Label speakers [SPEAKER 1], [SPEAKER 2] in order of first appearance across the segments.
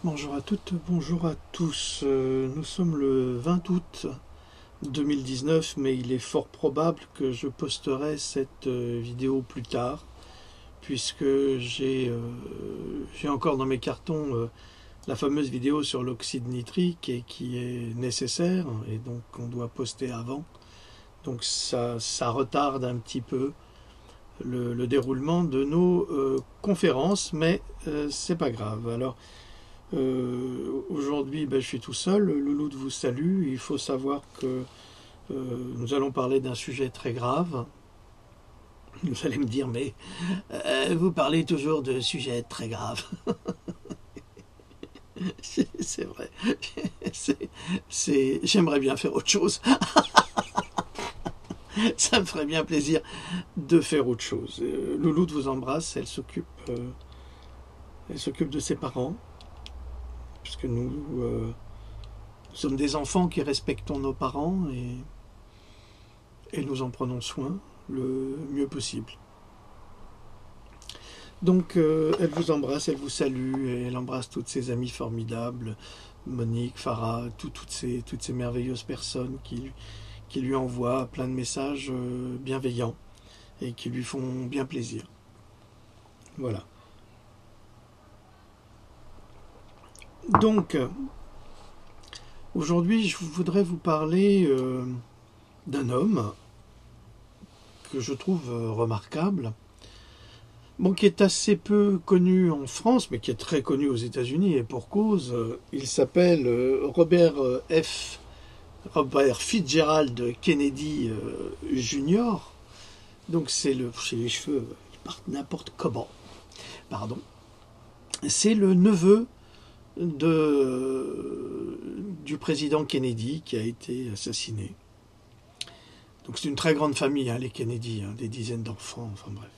[SPEAKER 1] Bonjour à toutes, bonjour à tous. Nous sommes le 20 août 2019, mais il est fort probable que je posterai cette vidéo plus tard, puisque j'ai encore dans mes cartons la fameuse vidéo sur l'oxyde nitrique et qui est nécessaire, et donc on doit poster avant. Donc ça retarde un petit peu le déroulement de nos conférences, mais c'est pas grave. Alors, aujourd'hui, je suis tout seul. Louloute vous salue. Il faut savoir que nous allons parler d'un sujet très grave. Vous allez me dire, mais vous parlez toujours de sujets très graves. C'est vrai. J'aimerais bien faire autre chose. Ça me ferait bien plaisir de faire autre chose. Louloute vous embrasse. Elle s'occupe de ses parents, puisque nous sommes des enfants qui respectons nos parents et nous en prenons soin le mieux possible. Donc elle vous embrasse, elle vous salue, et elle embrasse toutes ses amies formidables, Monique, Farah, toutes ces merveilleuses personnes qui lui envoient plein de messages bienveillants et qui lui font bien plaisir. Voilà. Donc, aujourd'hui, je voudrais vous parler d'un homme que je trouve remarquable, bon, qui est assez peu connu en France, mais qui est très connu aux États-Unis, et pour cause. Il s'appelle Robert Fitzgerald Kennedy Jr. Donc c'est les cheveux, ils partent n'importe comment. Pardon. C'est le neveu du président Kennedy qui a été assassiné. Donc c'est une très grande famille, hein, les Kennedy, hein, des dizaines d'enfants, enfin bref.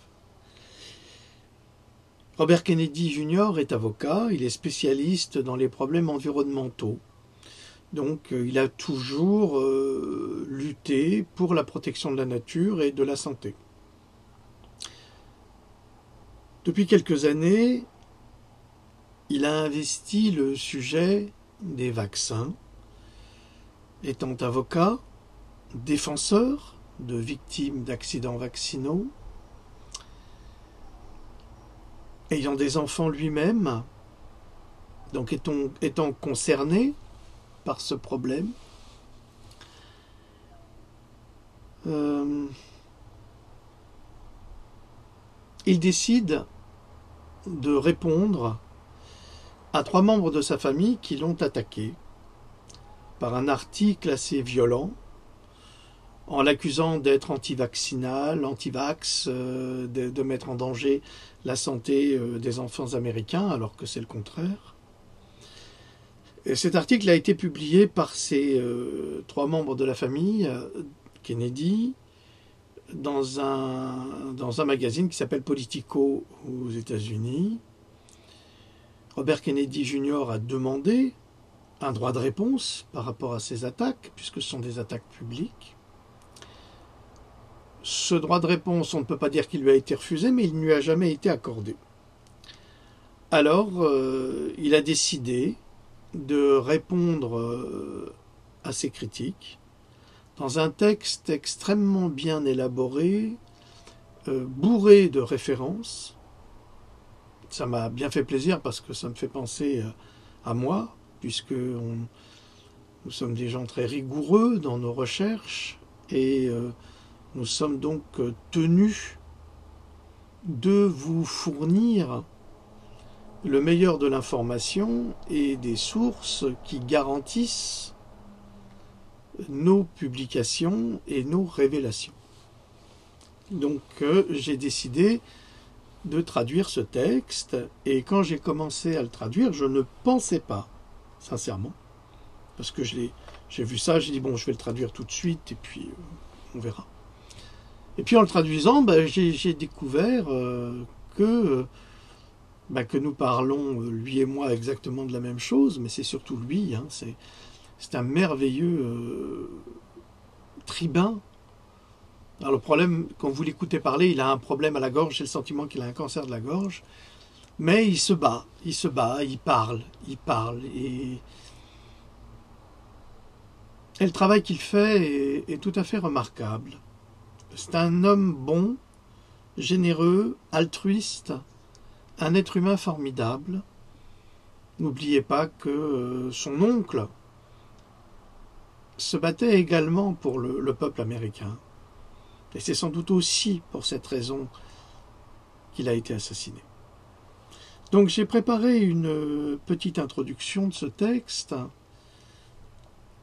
[SPEAKER 1] Robert Kennedy Jr. est avocat, il est spécialiste dans les problèmes environnementaux. Donc il a toujours lutté pour la protection de la nature et de la santé. Depuis quelques années, il a investi le sujet des vaccins, étant avocat, défenseur de victimes d'accidents vaccinaux, ayant des enfants lui-même, donc étant concerné par ce problème. Il décide de répondre à 3 membres de sa famille qui l'ont attaqué par un article assez violent, en l'accusant d'être anti-vaccinal, anti-vax, de mettre en danger la santé des enfants américains, alors que c'est le contraire. Et cet article a été publié par ces 3 membres de la famille Kennedy dans un magazine qui s'appelle Politico aux États-Unis. Robert Kennedy Jr. a demandé un droit de réponse par rapport à ces attaques, puisque ce sont des attaques publiques. Ce droit de réponse, on ne peut pas dire qu'il lui a été refusé, mais il ne lui a jamais été accordé. Alors, il a décidé de répondre à ces critiques dans un texte extrêmement bien élaboré, bourré de références. Ça m'a bien fait plaisir parce que ça me fait penser à moi, puisque nous sommes des gens très rigoureux dans nos recherches et nous sommes donc tenus de vous fournir le meilleur de l'information et des sources qui garantissent nos publications et nos révélations. Donc j'ai décidé de traduire ce texte, et quand j'ai commencé à le traduire, je ne pensais pas, sincèrement, parce que j'ai vu ça, j'ai dit bon, je vais le traduire tout de suite et puis on verra. Et puis en le traduisant, j'ai découvert que nous parlons, lui et moi, exactement de la même chose, mais c'est surtout lui, hein, c'est un merveilleux tribun. Alors le problème, quand vous l'écoutez parler, il a un problème à la gorge, j'ai le sentiment qu'il a un cancer de la gorge, Mais il se bat, il parle, et le travail qu'il fait est tout à fait remarquable. C'est un homme bon, généreux, altruiste, un être humain formidable. N'oubliez pas que son oncle se battait également pour le peuple américain. Et c'est sans doute aussi pour cette raison qu'il a été assassiné. Donc j'ai préparé une petite introduction de ce texte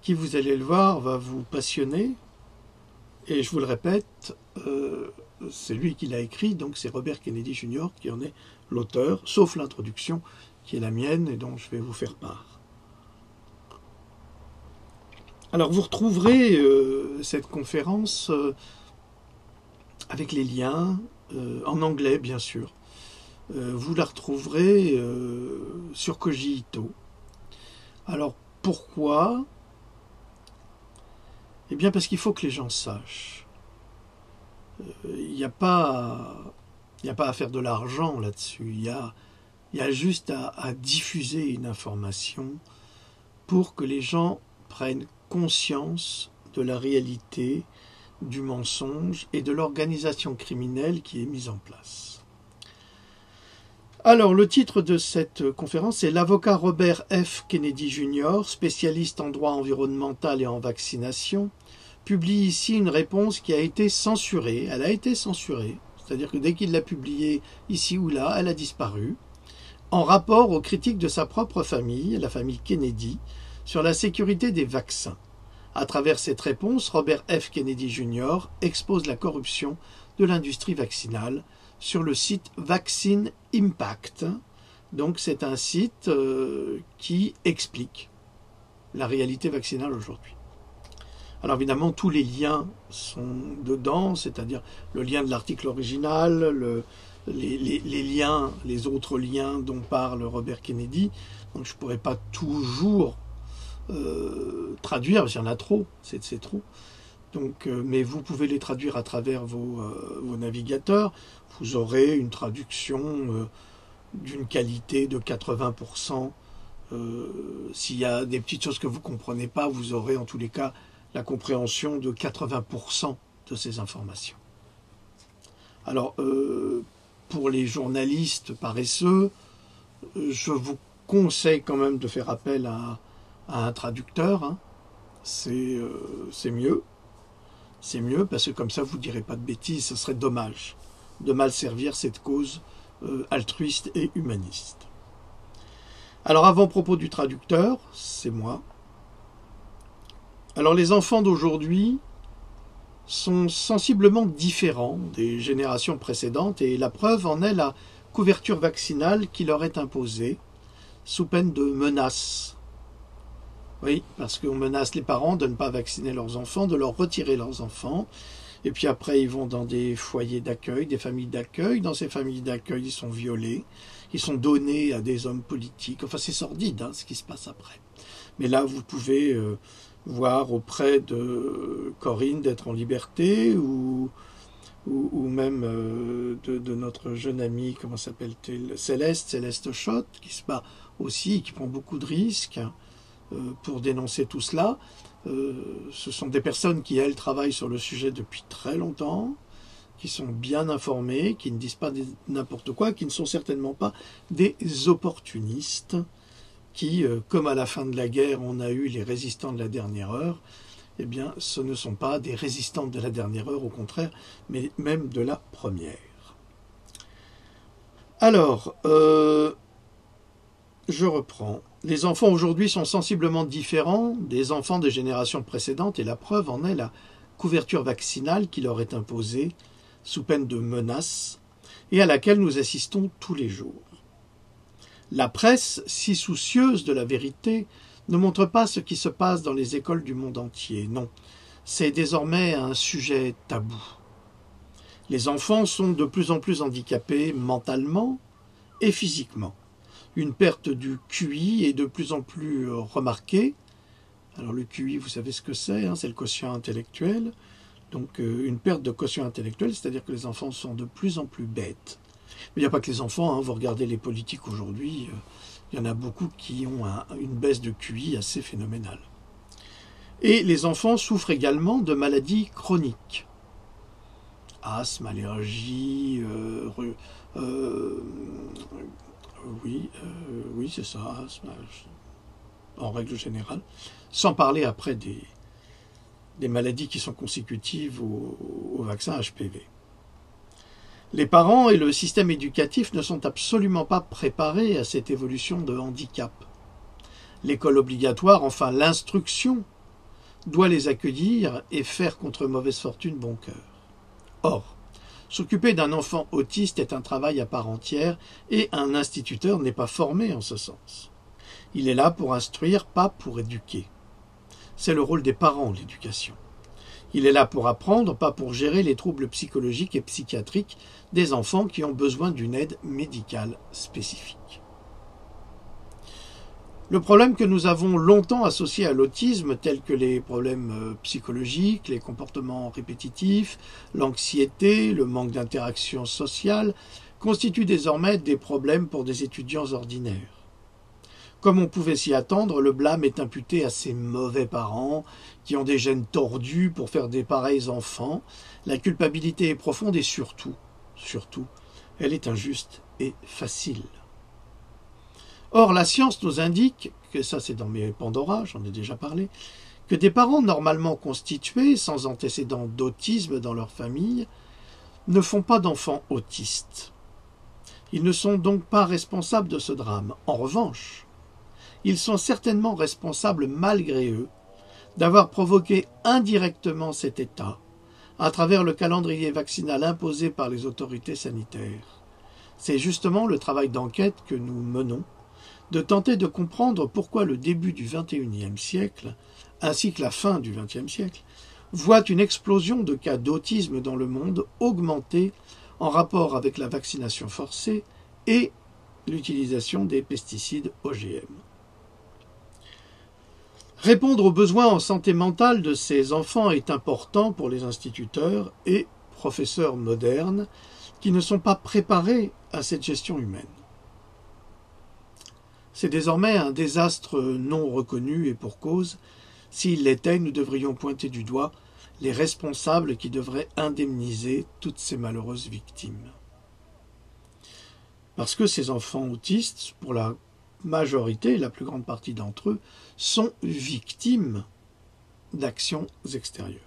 [SPEAKER 1] qui, vous allez le voir, va vous passionner. Et je vous le répète, c'est lui qui l'a écrit, donc c'est Robert Kennedy Jr. qui en est l'auteur, sauf l'introduction qui est la mienne et dont je vais vous faire part. Alors vous retrouverez cette conférence avec les liens, en anglais bien sûr. Vous la retrouverez sur Cogito. Alors pourquoi ? Eh bien parce qu'il faut que les gens sachent. Il n'y a pas à faire de l'argent là-dessus. Il y a juste à diffuser une information pour que les gens prennent conscience de la réalité, du mensonge et de l'organisation criminelle qui est mise en place. Alors, le titre de cette conférence est « L'avocat Robert F. Kennedy Jr., spécialiste en droit environnemental et en vaccination, publie ici une réponse qui a été censurée. Elle a été censurée, c'est-à-dire que dès qu'il l'a publiée ici ou là, elle a disparu, en rapport aux critiques de sa propre famille, la famille Kennedy, sur la sécurité des vaccins. À travers cette réponse, Robert F. Kennedy Jr. expose la corruption de l'industrie vaccinale sur le site Vaccine Impact. Donc c'est un site qui explique la réalité vaccinale aujourd'hui. Alors évidemment, tous les liens sont dedans, c'est-à-dire le lien de l'article original, les liens, les autres liens dont parle Robert Kennedy. Donc je ne pourrais pas toujours traduire, parce qu'il y en a trop, c'est trop. Donc, mais vous pouvez les traduire à travers vos navigateurs. Vous aurez une traduction d'une qualité de 80%. S'il y a des petites choses que vous ne comprenez pas, vous aurez en tous les cas la compréhension de 80% de ces informations. Alors, pour les journalistes paresseux, je vous conseille quand même de faire appel à un traducteur. Hein. C'est mieux. C'est mieux parce que comme ça, vous ne direz pas de bêtises. Ce serait dommage de mal servir cette cause altruiste et humaniste. Alors, avant-propos du traducteur, c'est moi. Alors, les enfants d'aujourd'hui sont sensiblement différents des générations précédentes et la preuve en est la couverture vaccinale qui leur est imposée sous peine de menaces. Oui, parce qu'on menace les parents de ne pas vacciner leurs enfants, de leur retirer leurs enfants. Et puis après, ils vont dans des foyers d'accueil, des familles d'accueil. Dans ces familles d'accueil, ils sont violés. Ils sont donnés à des hommes politiques. Enfin, c'est sordide, hein, ce qui se passe après. Mais là, vous pouvez voir auprès de Corinne d'être en liberté ou même de notre jeune amie, comment s'appelle-t-elle, Céleste Schott, qui se bat aussi, qui prend beaucoup de risques pour dénoncer tout cela. Ce sont des personnes qui, elles, travaillent sur le sujet depuis très longtemps, qui sont bien informées, qui ne disent pas n'importe quoi, qui ne sont certainement pas des opportunistes, qui, comme à la fin de la guerre, on a eu les résistants de la dernière heure, eh bien, ce ne sont pas des résistants de la dernière heure, au contraire, mais même de la première. Alors, je reprends. Les enfants aujourd'hui sont sensiblement différents des enfants des générations précédentes et la preuve en est la couverture vaccinale qui leur est imposée sous peine de menaces et à laquelle nous assistons tous les jours. La presse, si soucieuse de la vérité, ne montre pas ce qui se passe dans les écoles du monde entier. Non, c'est désormais un sujet tabou. Les enfants sont de plus en plus handicapés mentalement et physiquement. Une perte du QI est de plus en plus remarquée. Alors le QI, vous savez ce que c'est, hein, c'est le quotient intellectuel. Donc une perte de quotient intellectuel, c'est-à-dire que les enfants sont de plus en plus bêtes. Mais il n'y a pas que les enfants, hein. Vous regardez les politiques aujourd'hui, il y en a beaucoup qui ont une baisse de QI assez phénoménale. Et les enfants souffrent également de maladies chroniques. Asthme, allergie, oui, c'est ça, asthme, en règle générale. Sans parler après des maladies qui sont consécutives au vaccin HPV. Les parents et le système éducatif ne sont absolument pas préparés à cette évolution de handicap. L'école obligatoire, enfin l'instruction, doit les accueillir et faire contre mauvaise fortune bon cœur. Or, s'occuper d'un enfant autiste est un travail à part entière et un instituteur n'est pas formé en ce sens. Il est là pour instruire, pas pour éduquer. C'est le rôle des parents, l'éducation. Il est là pour apprendre, pas pour gérer les troubles psychologiques et psychiatriques des enfants qui ont besoin d'une aide médicale spécifique. Le problème que nous avons longtemps associé à l'autisme, tels que les problèmes psychologiques, les comportements répétitifs, l'anxiété, le manque d'interaction sociale, constituent désormais des problèmes pour des étudiants ordinaires. Comme on pouvait s'y attendre, le blâme est imputé à ces mauvais parents qui ont des gènes tordus pour faire des pareils enfants. La culpabilité est profonde et surtout, elle est injuste et facile. Or, la science nous indique, que ça c'est dans mes Pandora, j'en ai déjà parlé, que des parents normalement constitués, sans antécédents d'autisme dans leur famille, ne font pas d'enfants autistes. Ils ne sont donc pas responsables de ce drame. En revanche, ils sont certainement responsables, malgré eux, d'avoir provoqué indirectement cet état à travers le calendrier vaccinal imposé par les autorités sanitaires. C'est justement le travail d'enquête que nous menons, de tenter de comprendre pourquoi le début du XXIe siècle, ainsi que la fin du XXe siècle, voit une explosion de cas d'autisme dans le monde augmenter en rapport avec la vaccination forcée et l'utilisation des pesticides OGM. Répondre aux besoins en santé mentale de ces enfants est important pour les instituteurs et professeurs modernes qui ne sont pas préparés à cette gestion humaine. C'est désormais un désastre non reconnu et pour cause. S'il l'était, nous devrions pointer du doigt les responsables qui devraient indemniser toutes ces malheureuses victimes. Parce que ces enfants autistes, pour la majorité, la plus grande partie d'entre eux, sont victimes d'actions extérieures.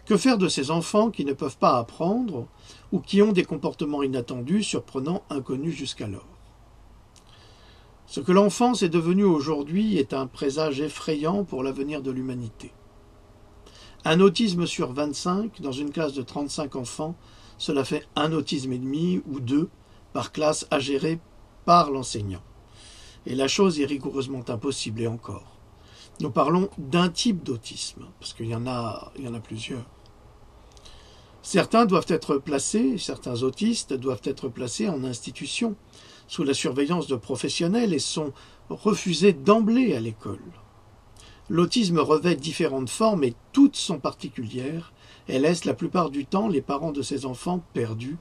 [SPEAKER 1] Que faire de ces enfants qui ne peuvent pas apprendre ou qui ont des comportements inattendus, surprenants, inconnus jusqu'alors? Ce que l'enfance est devenue aujourd'hui est un présage effrayant pour l'avenir de l'humanité. Un autisme sur 25, dans une classe de 35 enfants, cela fait un autisme et demi ou deux par classe à gérer par l'enseignant. Et la chose est rigoureusement impossible, et encore. Nous parlons d'un type d'autisme, parce qu'il y en a plusieurs. Certains autistes doivent être placés en institution, sous la surveillance de professionnels et sont refusés d'emblée à l'école. L'autisme revêt différentes formes et toutes sont particulières et laisse la plupart du temps les parents de ces enfants perdus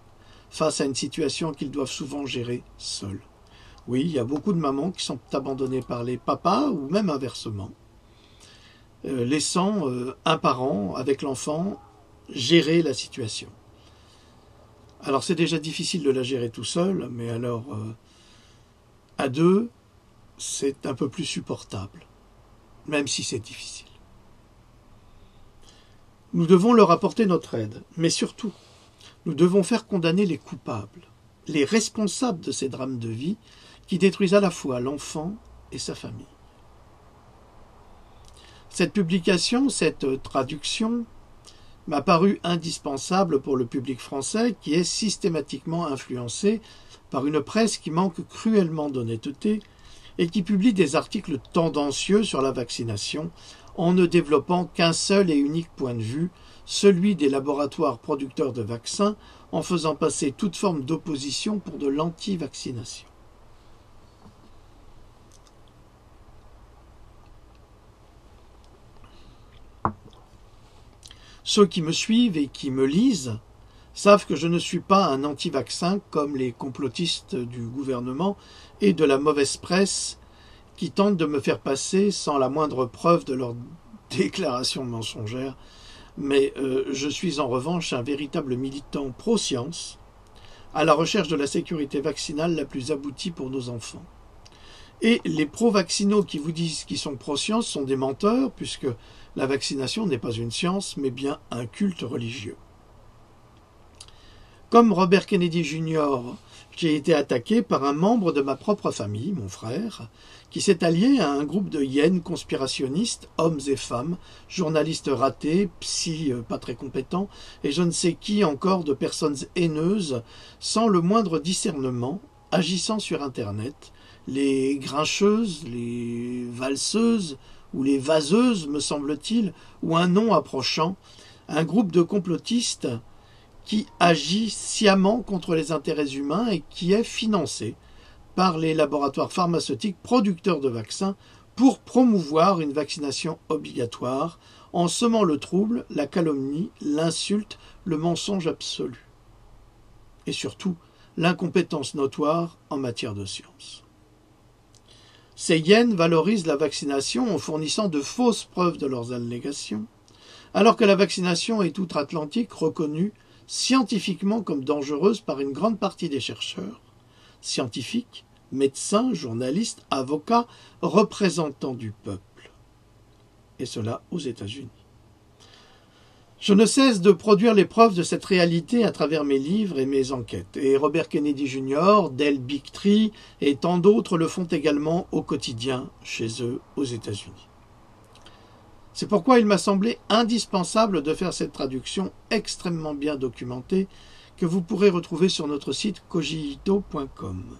[SPEAKER 1] face à une situation qu'ils doivent souvent gérer seuls. Oui, il y a beaucoup de mamans qui sont abandonnées par les papas ou même inversement, laissant un parent avec l'enfant gérer la situation. Alors c'est déjà difficile de la gérer tout seul, mais alors à deux, c'est un peu plus supportable, même si c'est difficile. Nous devons leur apporter notre aide, mais surtout, nous devons faire condamner les coupables, les responsables de ces drames de vie qui détruisent à la fois l'enfant et sa famille. Cette publication, cette traduction, m'a paru indispensable pour le public français qui est systématiquement influencé par une presse qui manque cruellement d'honnêteté et qui publie des articles tendancieux sur la vaccination en ne développant qu'un seul et unique point de vue, celui des laboratoires producteurs de vaccins, en faisant passer toute forme d'opposition pour de l'anti-vaccination. Ceux qui me suivent et qui me lisent savent que je ne suis pas un anti-vaccin comme les complotistes du gouvernement et de la mauvaise presse qui tentent de me faire passer sans la moindre preuve de leurs déclarations mensongères, mais je suis en revanche un véritable militant pro-science, à la recherche de la sécurité vaccinale la plus aboutie pour nos enfants. Et les pro-vaccinaux qui vous disent qu'ils sont pro-science sont des menteurs, puisque la vaccination n'est pas une science, mais bien un culte religieux. Comme Robert Kennedy Jr., j'ai été attaqué par un membre de ma propre famille, mon frère, qui s'est allié à un groupe de hyènes conspirationnistes, hommes et femmes, journalistes ratés, psy pas très compétents, et je ne sais qui encore de personnes haineuses, sans le moindre discernement, agissant sur Internet, les grincheuses, les valseuses, ou les vaseuses, me semble-t-il, ou un nom approchant, un groupe de complotistes qui agit sciemment contre les intérêts humains et qui est financé par les laboratoires pharmaceutiques producteurs de vaccins pour promouvoir une vaccination obligatoire en semant le trouble, la calomnie, l'insulte, le mensonge absolu. Et surtout, l'incompétence notoire en matière de science. Ces hyènes valorisent la vaccination en fournissant de fausses preuves de leurs allégations, alors que la vaccination est outre-Atlantique reconnue scientifiquement comme dangereuse par une grande partie des chercheurs, scientifiques, médecins, journalistes, avocats, représentants du peuple. Et cela aux États-Unis. Je ne cesse de produire les preuves de cette réalité à travers mes livres et mes enquêtes. Et Robert Kennedy Jr., Del Bigtree et tant d'autres le font également au quotidien chez eux aux États-Unis. C'est pourquoi il m'a semblé indispensable de faire cette traduction extrêmement bien documentée que vous pourrez retrouver sur notre site cogito.com.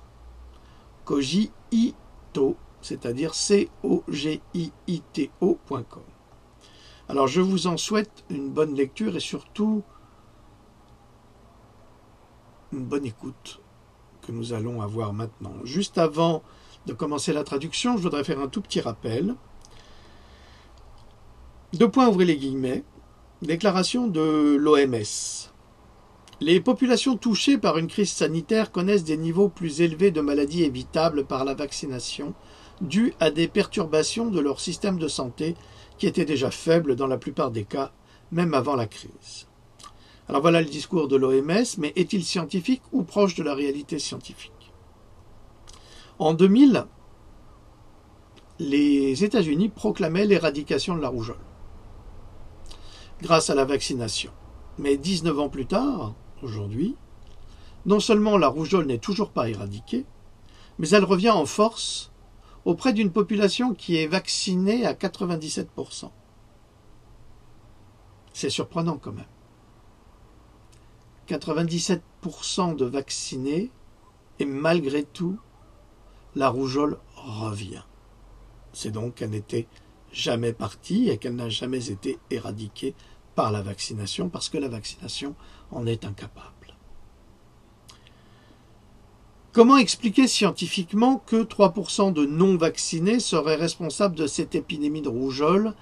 [SPEAKER 1] Cogito, c'est-à-dire cogito.com. Alors je vous en souhaite une bonne lecture et surtout une bonne écoute que nous allons avoir maintenant. Juste avant de commencer la traduction, je voudrais faire un tout petit rappel. Deux points, ouvrez les guillemets. Déclaration de l'OMS. Les populations touchées par une crise sanitaire connaissent des niveaux plus élevés de maladies évitables par la vaccination, dues à des perturbations de leur système de santé qui étaient déjà faibles dans la plupart des cas, même avant la crise. Alors voilà le discours de l'OMS, mais est-il scientifique ou proche de la réalité scientifique? En 2000, les États-Unis proclamaient l'éradication de la rougeole grâce à la vaccination. Mais 19 ans plus tard, aujourd'hui, non seulement la rougeole n'est toujours pas éradiquée, mais elle revient en force auprès d'une population qui est vaccinée à 97%. C'est surprenant quand même. 97% de vaccinés, et malgré tout, la rougeole revient. C'est donc qu'elle n'était jamais partie et qu'elle n'a jamais été éradiquée par la vaccination, parce que la vaccination en est incapable. Comment expliquer scientifiquement que 3% de non-vaccinés seraient responsables de cette épidémie de rougeole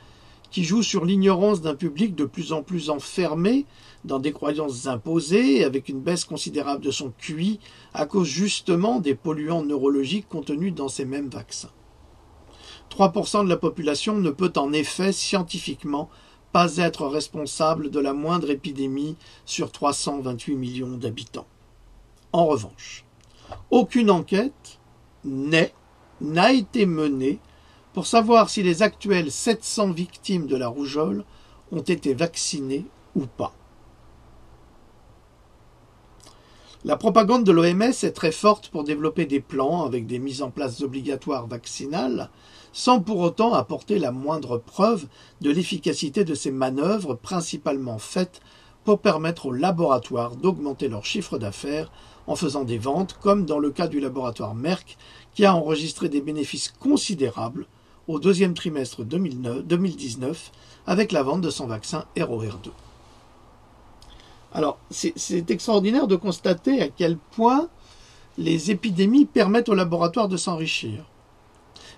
[SPEAKER 1] qui joue sur l'ignorance d'un public de plus en plus enfermé dans des croyances imposées avec une baisse considérable de son QI à cause justement des polluants neurologiques contenus dans ces mêmes vaccins? 3% de la population ne peut en effet scientifiquement pas être responsable de la moindre épidémie sur 328 millions d'habitants. En revanche, aucune enquête n'a été menée pour savoir si les actuelles 700 victimes de la rougeole ont été vaccinées ou pas. La propagande de l'OMS est très forte pour développer des plans avec des mises en place obligatoires vaccinales, sans pour autant apporter la moindre preuve de l'efficacité de ces manœuvres principalement faites pour permettre aux laboratoires d'augmenter leur chiffre d'affaires en faisant des ventes, comme dans le cas du laboratoire Merck, qui a enregistré des bénéfices considérables au deuxième trimestre 2019 avec la vente de son vaccin ROR2. Alors, c'est extraordinaire de constater à quel point les épidémies permettent aux laboratoires de s'enrichir.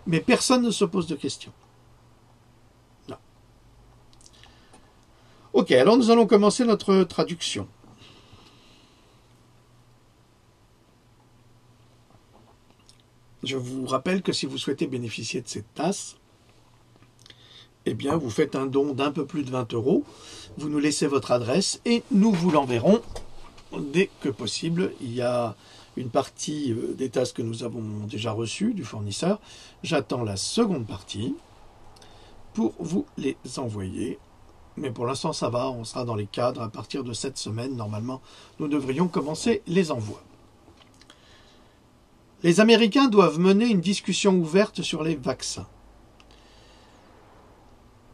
[SPEAKER 1] Mais personne ne se pose de questions. Non. Ok, alors nous allons commencer notre traduction. Je vous rappelle que si vous souhaitez bénéficier de cette tasse, eh bien, vous faites un don d'un peu plus de 20 €, vous nous laissez votre adresse et nous vous l'enverrons dès que possible. Il y a une partie des tasses que nous avons déjà reçues du fournisseur. J'attends la seconde partie pour vous les envoyer. Mais pour l'instant, ça va, on sera dans les cadres. À partir de cette semaine, normalement, nous devrions commencer les envois. Les Américains doivent mener une discussion ouverte sur les vaccins.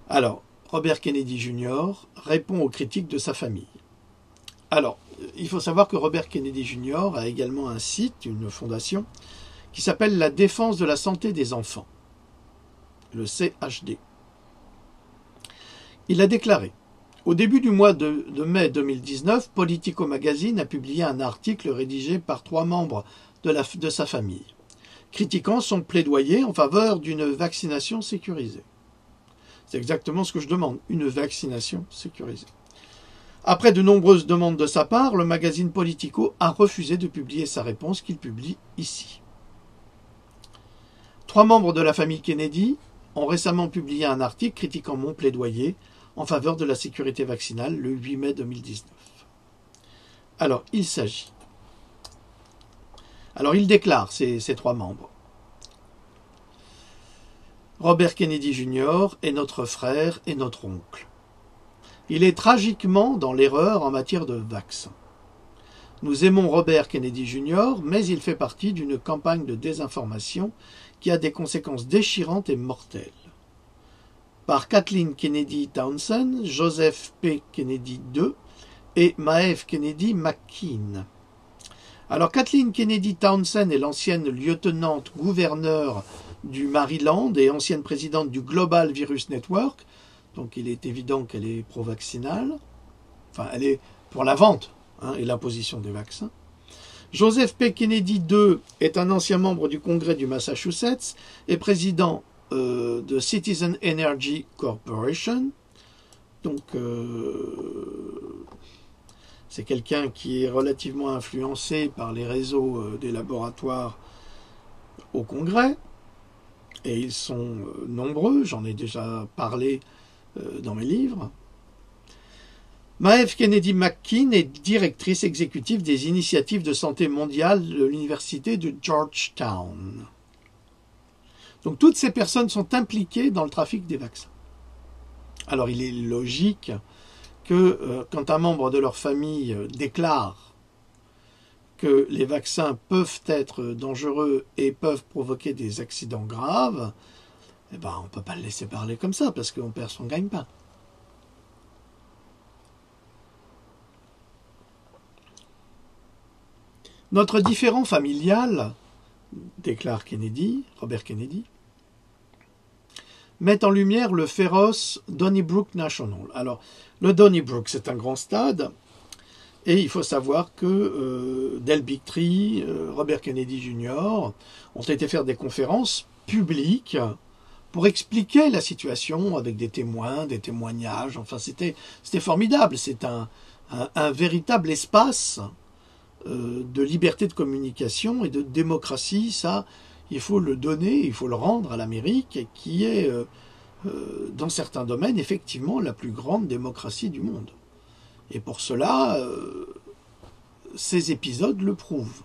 [SPEAKER 1] Alors, Robert Kennedy Jr. répond aux critiques de sa famille. Alors, il faut savoir que Robert Kennedy Jr. a également un site, une fondation, qui s'appelle la Défense de la santé des enfants, le CHD. Il a déclaré: au début du mois de mai 2019, Politico Magazine a publié un article rédigé par 3 membres de sa famille, critiquant son plaidoyer en faveur d'une vaccination sécurisée. C'est exactement ce que je demande, une vaccination sécurisée. Après de nombreuses demandes de sa part, le magazine Politico a refusé de publier sa réponse qu'il publie ici. 3 membres de la famille Kennedy ont récemment publié un article critiquant mon plaidoyer en faveur de la sécurité vaccinale le 8 mai 2019. Alors, il s'agit. Alors, il déclare, ces 3 membres: Robert Kennedy Jr. est notre frère et notre oncle. Il est tragiquement dans l'erreur en matière de vaccins. Nous aimons Robert Kennedy Jr., mais il fait partie d'une campagne de désinformation qui a des conséquences déchirantes et mortelles. Par Kathleen Kennedy Townsend, Joseph P. Kennedy II et Maeve Kennedy McKean. Alors, Kathleen Kennedy Townsend est l'ancienne lieutenant-gouverneur du Maryland et ancienne présidente du Global Virus Network. Donc il est évident qu'elle est pro-vaccinale. Enfin, elle est pour la vente et l'imposition des vaccins. Joseph P. Kennedy II est un ancien membre du Congrès du Massachusetts et président de Citizen Energy Corporation. Donc c'est quelqu'un qui est relativement influencé par les réseaux des laboratoires au Congrès. Et ils sont nombreux, j'en ai déjà parlé dans mes livres. Maeve Kennedy McKean est directrice exécutive des initiatives de santé mondiale de l'université de Georgetown. Donc toutes ces personnes sont impliquées dans le trafic des vaccins. Alors il est logique que quand un membre de leur famille déclare que les vaccins peuvent être dangereux et peuvent provoquer des accidents graves, eh ben, on ne peut pas le laisser parler comme ça, parce qu'on perd son gagne-pain. Notre différend familial, déclare Kennedy, Robert Kennedy, met en lumière le féroce Donnybrook National. Alors, le Donnybrook, c'est un grand stade. Et il faut savoir que Del Bigtree, Robert Kennedy Jr. ont été faire des conférences publiques pour expliquer la situation avec des témoins, des témoignages. Enfin, c'était formidable. C'est un véritable espace de liberté de communication et de démocratie. Ça, il faut le donner, il faut le rendre à l'Amérique, qui est, dans certains domaines, effectivement, la plus grande démocratie du monde. Et pour cela, ces épisodes le prouvent.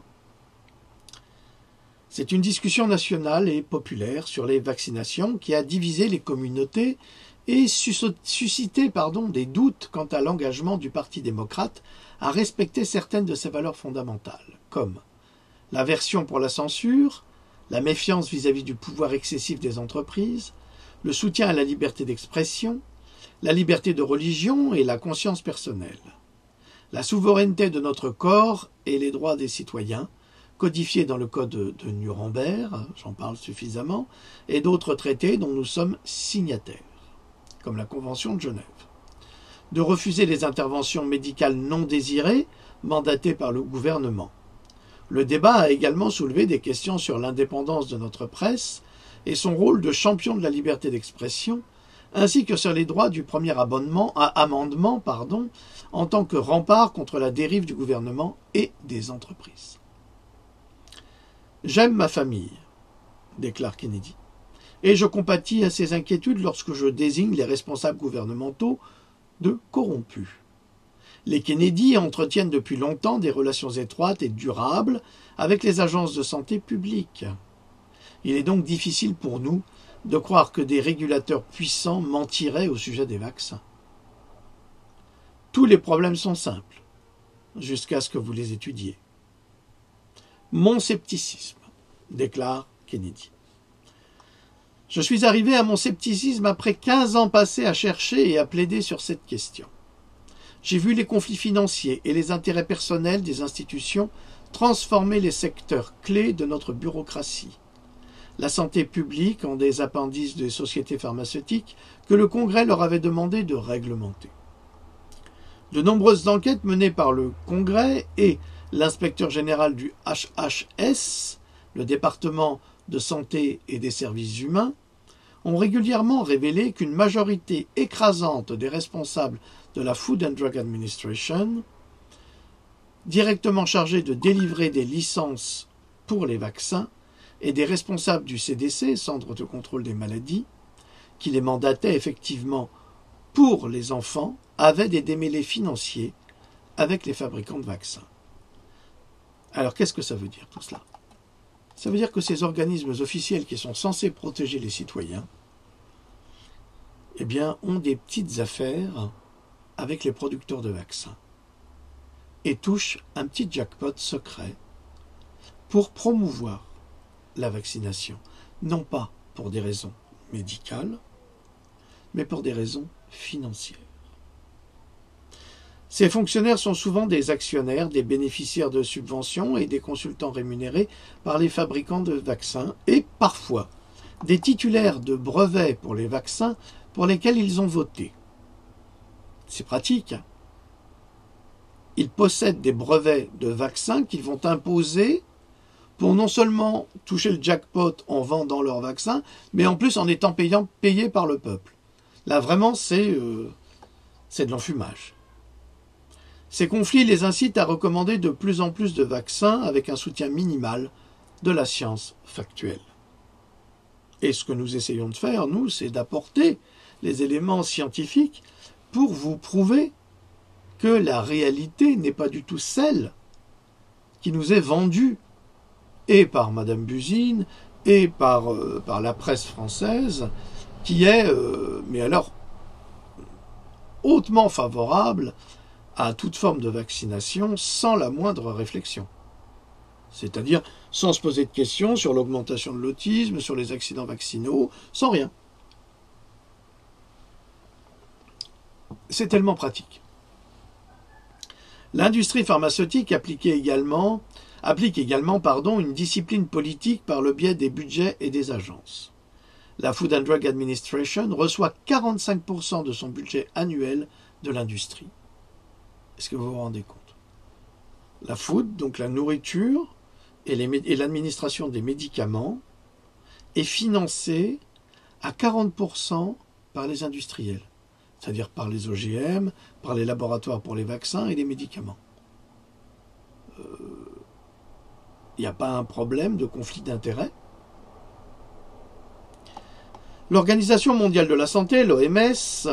[SPEAKER 1] C'est une discussion nationale et populaire sur les vaccinations qui a divisé les communautés et suscité des doutes quant à l'engagement du Parti démocrate à respecter certaines de ses valeurs fondamentales, comme l'aversion pour la censure, la méfiance vis-à-vis du pouvoir excessif des entreprises, le soutien à la liberté d'expression, la liberté de religion et la conscience personnelle, la souveraineté de notre corps et les droits des citoyens, codifiés dans le code de Nuremberg, j'en parle suffisamment, et d'autres traités dont nous sommes signataires, comme la Convention de Genève, de refuser les interventions médicales non désirées mandatées par le gouvernement. Le débat a également soulevé des questions sur l'indépendance de notre presse et son rôle de champion de la liberté d'expression, ainsi que sur les droits du premier amendement en tant que rempart contre la dérive du gouvernement et des entreprises. J'aime ma famille. déclare Kennedy. Et je compatis à ces inquiétudes lorsque je désigne les responsables gouvernementaux de corrompus. Les Kennedy entretiennent depuis longtemps des relations étroites et durables avec les agences de santé publiques. Il est donc difficile pour nous de croire que des régulateurs puissants mentiraient au sujet des vaccins. Tous les problèmes sont simples, jusqu'à ce que vous les étudiez. Mon scepticisme, déclare Kennedy. Je suis arrivé à mon scepticisme après 15 ans passés à chercher et à plaider sur cette question. J'ai vu les conflits financiers et les intérêts personnels des institutions transformer les secteurs clés de notre bureaucratie. La santé publique en des appendices des sociétés pharmaceutiques que le Congrès leur avait demandé de réglementer. De nombreuses enquêtes menées par le Congrès et l'inspecteur général du HHS, le département de santé et des services humains, ont régulièrement révélé qu'une majorité écrasante des responsables de la Food and Drug Administration, directement chargés de délivrer des licences pour les vaccins, et des responsables du CDC, Centre de contrôle des maladies, qui les mandataient effectivement pour les enfants, avaient des démêlés financiers avec les fabricants de vaccins. Alors qu'est-ce que ça veut dire tout cela ? Ça veut dire que ces organismes officiels qui sont censés protéger les citoyens, eh bien, ont des petites affaires avec les producteurs de vaccins et touchent un petit jackpot secret pour promouvoir la vaccination, non pas pour des raisons médicales, mais pour des raisons financières. Ces fonctionnaires sont souvent des actionnaires, des bénéficiaires de subventions et des consultants rémunérés par les fabricants de vaccins et parfois des titulaires de brevets pour les vaccins pour lesquels ils ont voté. C'est pratique. Ils possèdent des brevets de vaccins qu'ils vont imposer pour non seulement toucher le jackpot en vendant leurs vaccins, mais en plus en étant payés par le peuple. Là, vraiment, c'est de l'enfumage. Ces conflits les incitent à recommander de plus en plus de vaccins avec un soutien minimal de la science factuelle. Et ce que nous essayons de faire, nous, c'est d'apporter les éléments scientifiques pour vous prouver que la réalité n'est pas du tout celle qui nous est vendue et par Madame Buzyn et par la presse française, qui est, mais alors, hautement favorable à toute forme de vaccination sans la moindre réflexion. C'est-à-dire sans se poser de questions sur l'augmentation de l'autisme, sur les accidents vaccinaux, sans rien. C'est tellement pratique. L'industrie pharmaceutique applique également une discipline politique par le biais des budgets et des agences. La Food and Drug Administration reçoit 45% de son budget annuel de l'industrie. Est-ce que vous vous rendez compte ? La food, donc la nourriture et l'administration des médicaments, est financée à 40% par les industriels, c'est-à-dire par les OGM, par les laboratoires pour les vaccins et les médicaments. Il n'y a pas un problème de conflit d'intérêts. L'Organisation mondiale de la santé, l'OMS,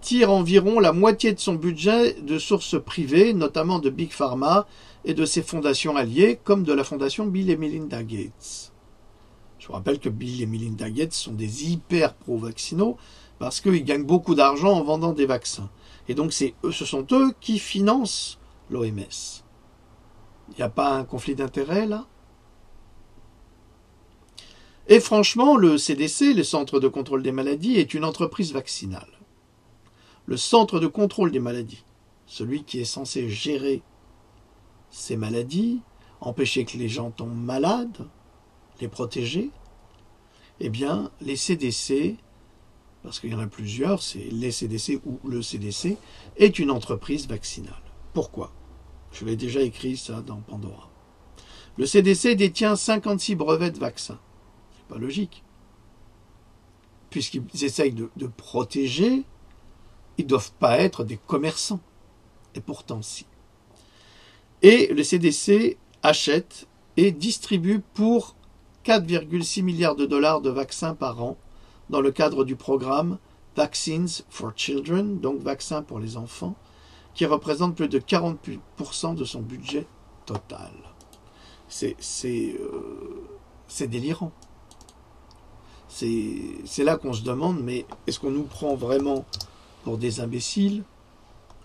[SPEAKER 1] tire environ la moitié de son budget de sources privées, notamment de Big Pharma et de ses fondations alliées, comme de la fondation Bill et Melinda Gates. Je vous rappelle que Bill et Melinda Gates sont des hyper pro-vaccinaux parce qu'ils gagnent beaucoup d'argent en vendant des vaccins. Et donc ce sont eux qui financent l'OMS. Il n'y a pas un conflit d'intérêts là ? Et franchement, le CDC, le Centre de contrôle des maladies, est une entreprise vaccinale. Le Centre de contrôle des maladies, celui qui est censé gérer ces maladies, empêcher que les gens tombent malades, les protéger, eh bien, les CDC, parce qu'il y en a plusieurs, c'est les CDC ou le CDC, est une entreprise vaccinale. Pourquoi ? Je l'ai déjà écrit ça dans Pandora. Le CDC détient 56 brevets de vaccins. C'est pas logique. Puisqu'ils essayent de protéger, ils ne doivent pas être des commerçants. Et pourtant, si. Et le CDC achète et distribue pour 4,6 milliards de dollars de vaccins par an dans le cadre du programme Vaccines for Children, donc vaccins pour les enfants, qui représente plus de 40% de son budget total. C'est délirant. C'est là qu'on se demande, mais est-ce qu'on nous prend vraiment pour des imbéciles?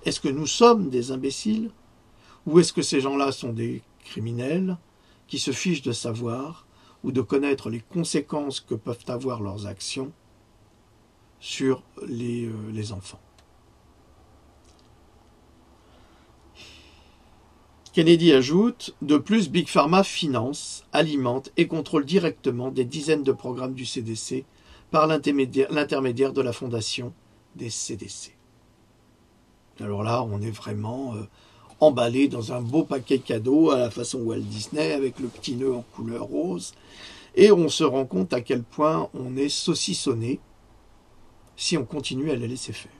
[SPEAKER 1] Est-ce que nous sommes des imbéciles? Ou est-ce que ces gens-là sont des criminels qui se fichent de savoir ou de connaître les conséquences que peuvent avoir leurs actions sur les enfants? Kennedy ajoute, de plus, Big Pharma finance, alimente et contrôle directement des dizaines de programmes du CDC par l'intermédiaire de la fondation des CDC. Alors là, on est vraiment emballé dans un beau paquet cadeau à la façon Walt Disney avec le petit nœud en couleur rose et on se rend compte à quel point on est saucissonné si on continue à les laisser faire.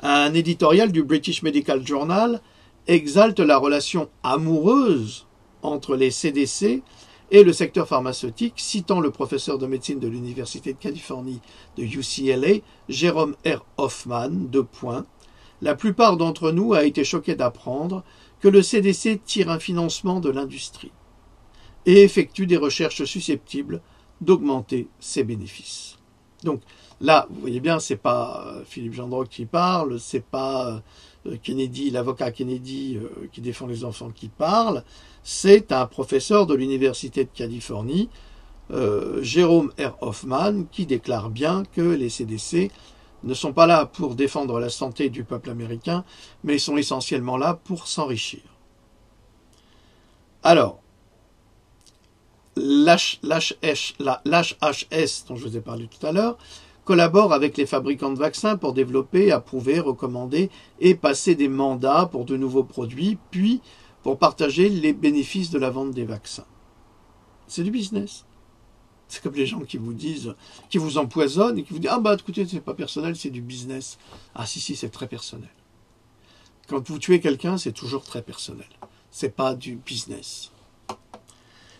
[SPEAKER 1] Un éditorial du British Medical Journal exalte la relation amoureuse entre les CDC et le secteur pharmaceutique, citant le professeur de médecine de l'Université de Californie de UCLA, Jerome R. Hoffman, la plupart d'entre nous a été choqués d'apprendre que le CDC tire un financement de l'industrie et effectue des recherches susceptibles d'augmenter ses bénéfices. Donc là, vous voyez bien, c'est pas Philippe Gendreau qui parle, c'est pas Kennedy, l'avocat Kennedy qui défend les enfants qui parle, c'est un professeur de l'Université de Californie, Jerome R. Hoffman, qui déclare bien que les CDC ne sont pas là pour défendre la santé du peuple américain, mais sont essentiellement là pour s'enrichir. Alors, l'HHS, dont je vous ai parlé tout à l'heure, collabore avec les fabricants de vaccins pour développer, approuver, recommander et passer des mandats pour de nouveaux produits, puis pour partager les bénéfices de la vente des vaccins. C'est du business. C'est comme les gens qui vous disent, qui vous empoisonnent et qui vous disent « Ah bah écoutez, c'est pas personnel, c'est du business. » Ah si, c'est très personnel. Quand vous tuez quelqu'un, c'est toujours très personnel. C'est pas du business.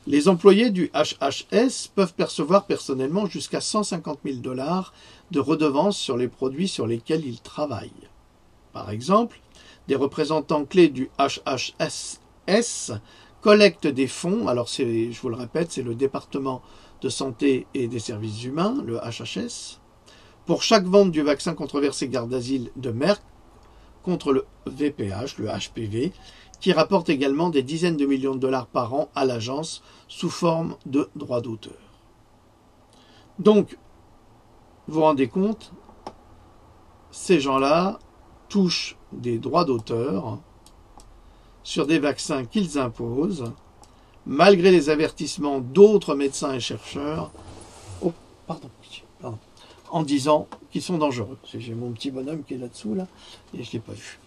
[SPEAKER 1] Les employés du HHS peuvent percevoir personnellement jusqu'à 150 000 $ de redevances sur les produits sur lesquels ils travaillent. Par exemple, des représentants clés du HHS collectent des fonds, alors je vous le répète, c'est le département de santé et des services humains, le HHS, pour chaque vente du vaccin controversé garde d'asile de Merck contre le VPH, le HPV, qui rapporte également des dizaines de millions de dollars par an à l'agence sous forme de droits d'auteur. Donc, vous vous rendez compte, ces gens-là touchent des droits d'auteur sur des vaccins qu'ils imposent, malgré les avertissements d'autres médecins et chercheurs, en disant qu'ils sont dangereux. J'ai mon petit bonhomme qui est là-dessous, là, et je ne l'ai pas vu.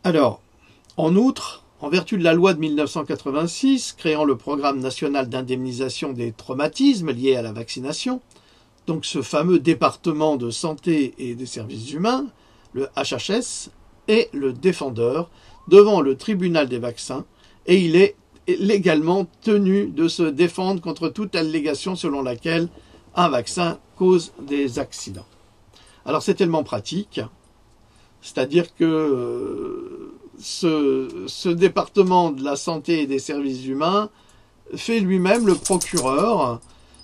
[SPEAKER 1] Alors, en outre, en vertu de la loi de 1986, créant le Programme national d'indemnisation des traumatismes liés à la vaccination, donc ce fameux département de santé et des services humains, le HHS, est le défendeur devant le tribunal des vaccins et il est légalement tenu de se défendre contre toute allégation selon laquelle un vaccin cause des accidents. Alors c'est tellement pratique, c'est-à-dire que ce département de la santé et des services humains fait lui-même le procureur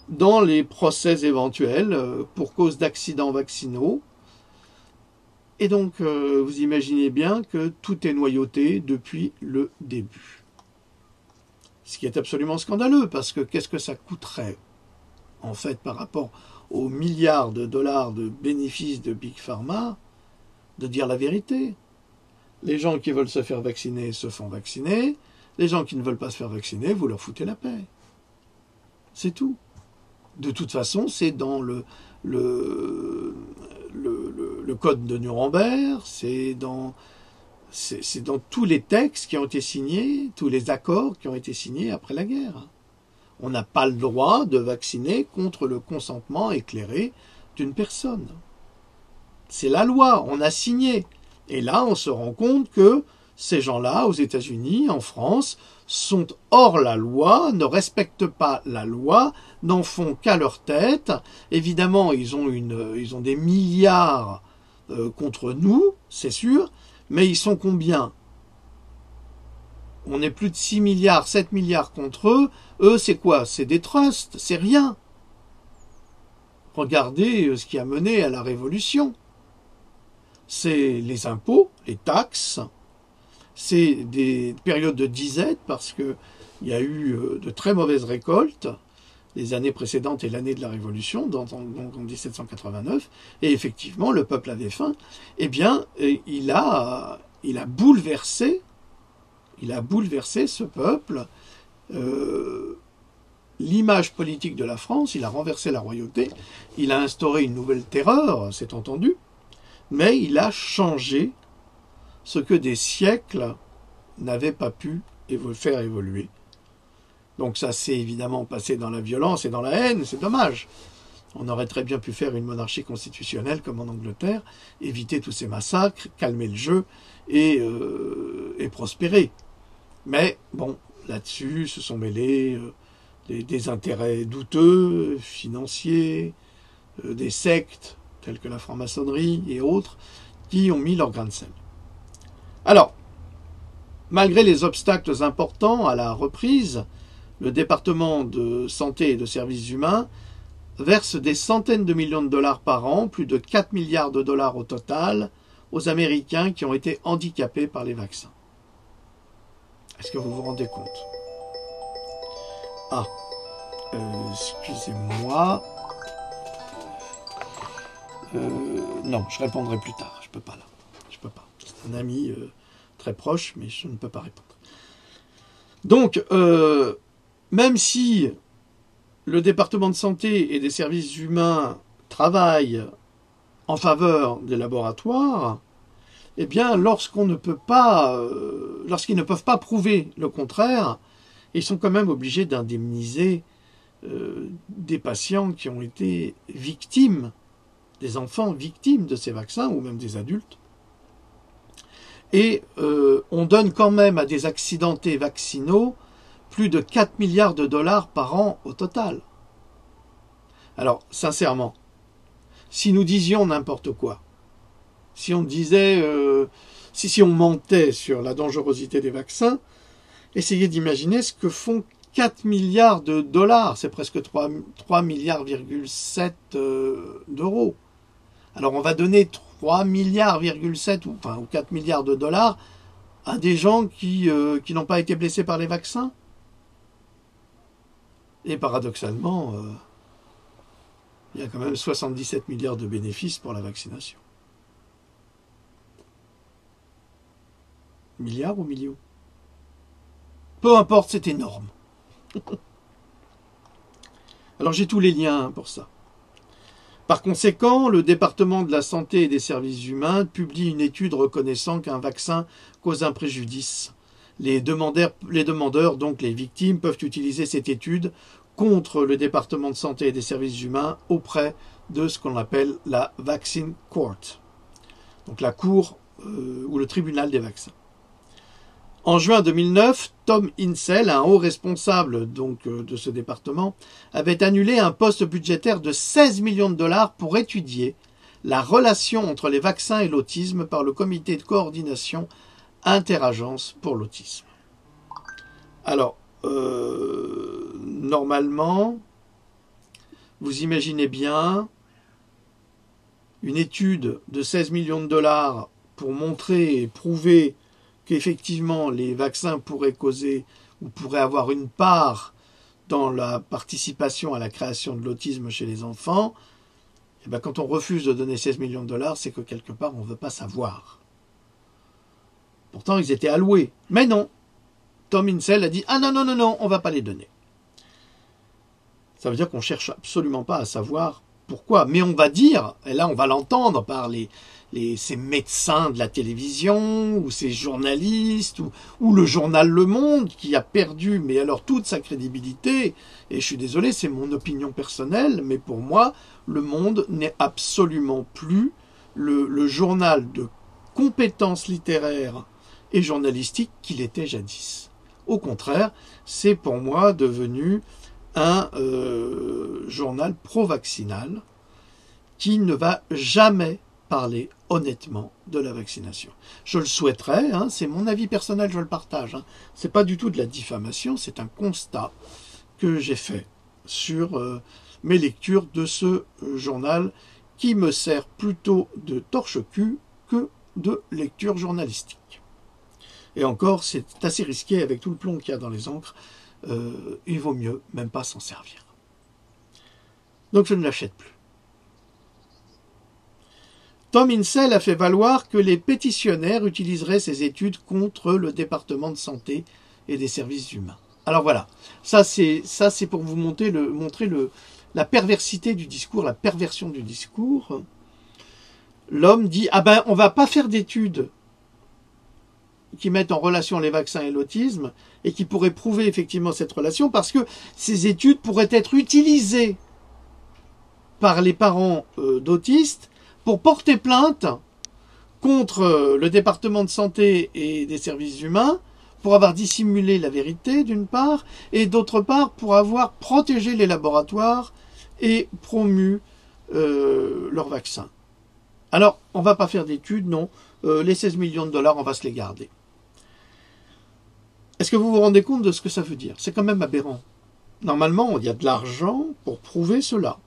[SPEAKER 1] dans les procès éventuels pour cause d'accidents vaccinaux. Et donc, vous imaginez bien que tout est noyauté depuis le début. Ce qui est absolument scandaleux, parce que qu'est-ce que ça coûterait, en fait, par rapport aux milliards de dollars de bénéfices de Big Pharma, de dire la vérité. Les gens qui veulent se faire vacciner se font vacciner. Les gens qui ne veulent pas se faire vacciner, vous leur foutez la paix. C'est tout. De toute façon, c'est dans le code de Nuremberg, c'est dans tous les textes qui ont été signés, tous les accords qui ont été signés après la guerre. On n'a pas le droit de vacciner contre le consentement éclairé d'une personne. C'est la loi, on a signé. Et là, on se rend compte que ces gens-là, aux États-Unis, en France, sont hors la loi, ne respectent pas la loi, n'en font qu'à leur tête. Évidemment, ils ont des milliards contre nous, c'est sûr, mais ils sont combien? On est plus de 6 milliards, 7 milliards contre eux. Eux, c'est quoi? C'est des trusts, c'est rien. Regardez ce qui a mené à la Révolution. C'est les impôts, les taxes, c'est des périodes de disette parce qu'il y a eu de très mauvaises récoltes les années précédentes et l'année de la Révolution, donc en 1789, et effectivement le peuple avait faim. Eh bien, il a bouleversé ce peuple, l'image politique de la France, il a renversé la royauté, il a instauré une nouvelle terreur, c'est entendu, mais il a changé ce que des siècles n'avaient pas pu faire évoluer. Donc ça s'est évidemment passé dans la violence et dans la haine, c'est dommage. On aurait très bien pu faire une monarchie constitutionnelle comme en Angleterre, éviter tous ces massacres, calmer le jeu et prospérer. Mais bon, là-dessus se sont mêlés des intérêts douteux, financiers, des sectes telles que la franc-maçonnerie et autres, qui ont mis leur grain de sel. Alors, malgré les obstacles importants à la reprise, le département de santé et de services humains verse des centaines de millions de dollars par an, plus de 4 milliards de dollars au total, aux Américains qui ont été handicapés par les vaccins. Est-ce que vous vous rendez compte? Ah, excusez-moi. Non, je répondrai plus tard. Je peux pas là. Je peux pas. C'est un ami très proche, mais je ne peux pas répondre. Donc, même si le département de santé et des services humains travaille en faveur des laboratoires, eh bien, lorsqu'ils ne peuvent pas prouver le contraire, ils sont quand même obligés d'indemniser des patients qui ont été victimes, des enfants victimes de ces vaccins, ou même des adultes. Et on donne quand même à des accidentés vaccinaux plus de 4 milliards de dollars par an au total. Alors, sincèrement, si nous disions n'importe quoi, si on disait, si on mentait sur la dangerosité des vaccins, essayez d'imaginer ce que font 4 milliards de dollars, c'est presque 3 milliards,7 d'euros. Alors on va donner 3 milliards,7 ou 4 milliards de dollars à des gens qui n'ont pas été blessés par les vaccins. Et paradoxalement, il y a quand même 77 milliards de bénéfices pour la vaccination. Milliards ou millions? Peu importe, c'est énorme. Alors j'ai tous les liens pour ça. Par conséquent, le département de la santé et des services humains publie une étude reconnaissant qu'un vaccin cause un préjudice. Les demandeurs, donc les victimes, peuvent utiliser cette étude contre le département de santé et des services humains auprès de ce qu'on appelle la Vaccine Court, donc la cour ou le tribunal des vaccins. En juin 2009, Tom Insel, un haut responsable de ce département, avait annulé un poste budgétaire de 16 millions de dollars pour étudier la relation entre les vaccins et l'autisme par le comité de coordination interagence pour l'autisme. Alors, normalement, vous imaginez bien une étude de 16 millions de dollars pour montrer et prouver qu'effectivement les vaccins pourraient causer ou pourraient avoir une part dans la participation à la création de l'autisme chez les enfants. Et bien, quand on refuse de donner 16 millions de dollars, c'est que quelque part on ne veut pas savoir. Pourtant, ils étaient alloués. Mais non. Tom Insel a dit « Ah non, on ne va pas les donner ». Ça veut dire qu'on ne cherche absolument pas à savoir pourquoi. Mais on va dire, et là on va l'entendre par ces médecins de la télévision, ou ces journalistes, ou le journal Le Monde, qui a perdu, mais alors toute sa crédibilité, et je suis désolé, c'est mon opinion personnelle, mais pour moi, Le Monde n'est absolument plus le journal de compétences littéraires et journalistique qu'il était jadis. Au contraire, c'est pour moi devenu un journal pro-vaccinal qui ne va jamais parler honnêtement de la vaccination. Je le souhaiterais, hein, c'est mon avis personnel, je le partage. Hein. C'est pas du tout de la diffamation, c'est un constat que j'ai fait sur mes lectures de ce journal qui me sert plutôt de torche-cul que de lecture journalistique. Et encore, c'est assez risqué avec tout le plomb qu'il y a dans les encres. Il vaut mieux même pas s'en servir. Donc je ne l'achète plus. Tom Insel a fait valoir que les pétitionnaires utiliseraient ces études contre le département de santé et des services humains. Alors voilà, ça c'est pour vous montrer la perversité du discours, la perversion du discours. L'homme dit, ah ben on va pas faire d'études qui mettent en relation les vaccins et l'autisme et qui pourraient prouver effectivement cette relation parce que ces études pourraient être utilisées par les parents d'autistes pour porter plainte contre le département de santé et des services humains pour avoir dissimulé la vérité d'une part et d'autre part pour avoir protégé les laboratoires et promu leurs vaccins. Alors, on ne va pas faire d'études, non. Les 16 millions de dollars, on va se les garder. Est-ce que vous vous rendez compte de ce que ça veut dire? C'est quand même aberrant. Normalement, il y a de l'argent pour prouver cela.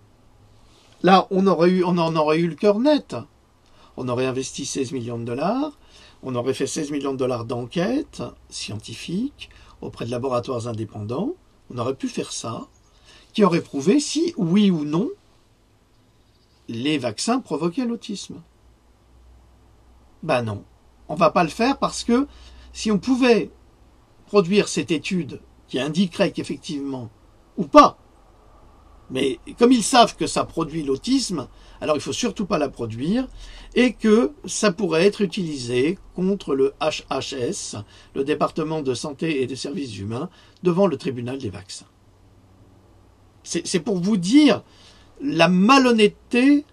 [SPEAKER 1] Là, on en aurait eu le cœur net. On aurait investi 16 millions de dollars, on aurait fait 16 millions de dollars d'enquête scientifique auprès de laboratoires indépendants. On aurait pu faire ça, qui aurait prouvé si, oui ou non, les vaccins provoquaient l'autisme. Ben non, on ne va pas le faire parce que si on pouvait produire cette étude qui indiquerait qu'effectivement, ou pas, mais comme ils savent que ça produit l'autisme, alors il ne faut surtout pas la produire, et que ça pourrait être utilisé contre le HHS, le département de santé et des services humains, devant le tribunal des vaccins. C'est pour vous dire la malhonnêteté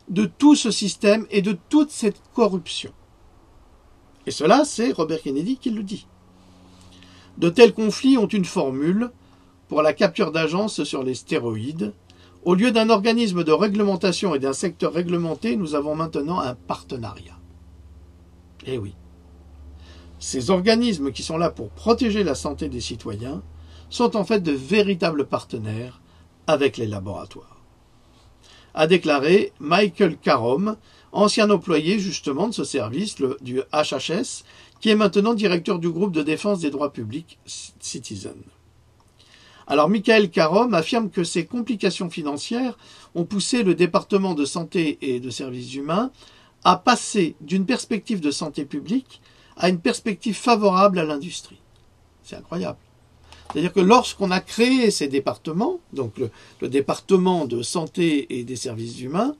[SPEAKER 1] de tout ce système et de toute cette corruption. Et cela, c'est Robert Kennedy qui le dit. De tels conflits ont une formule pour la capture d'agences sur les stéroïdes. Au lieu d'un organisme de réglementation et d'un secteur réglementé, nous avons maintenant un partenariat. Eh oui. Ces organismes qui sont là pour protéger la santé des citoyens sont en fait de véritables partenaires avec les laboratoires. A déclaré Michael Carom, ancien employé justement de ce service, du HHS, qui est maintenant directeur du groupe de défense des droits publics Citizen. Alors Michael Carom affirme que ces complications financières ont poussé le département de santé et de services humains à passer d'une perspective de santé publique à une perspective favorable à l'industrie. C'est incroyable. C'est-à-dire que lorsqu'on a créé ces départements, donc le département de santé et des services humains,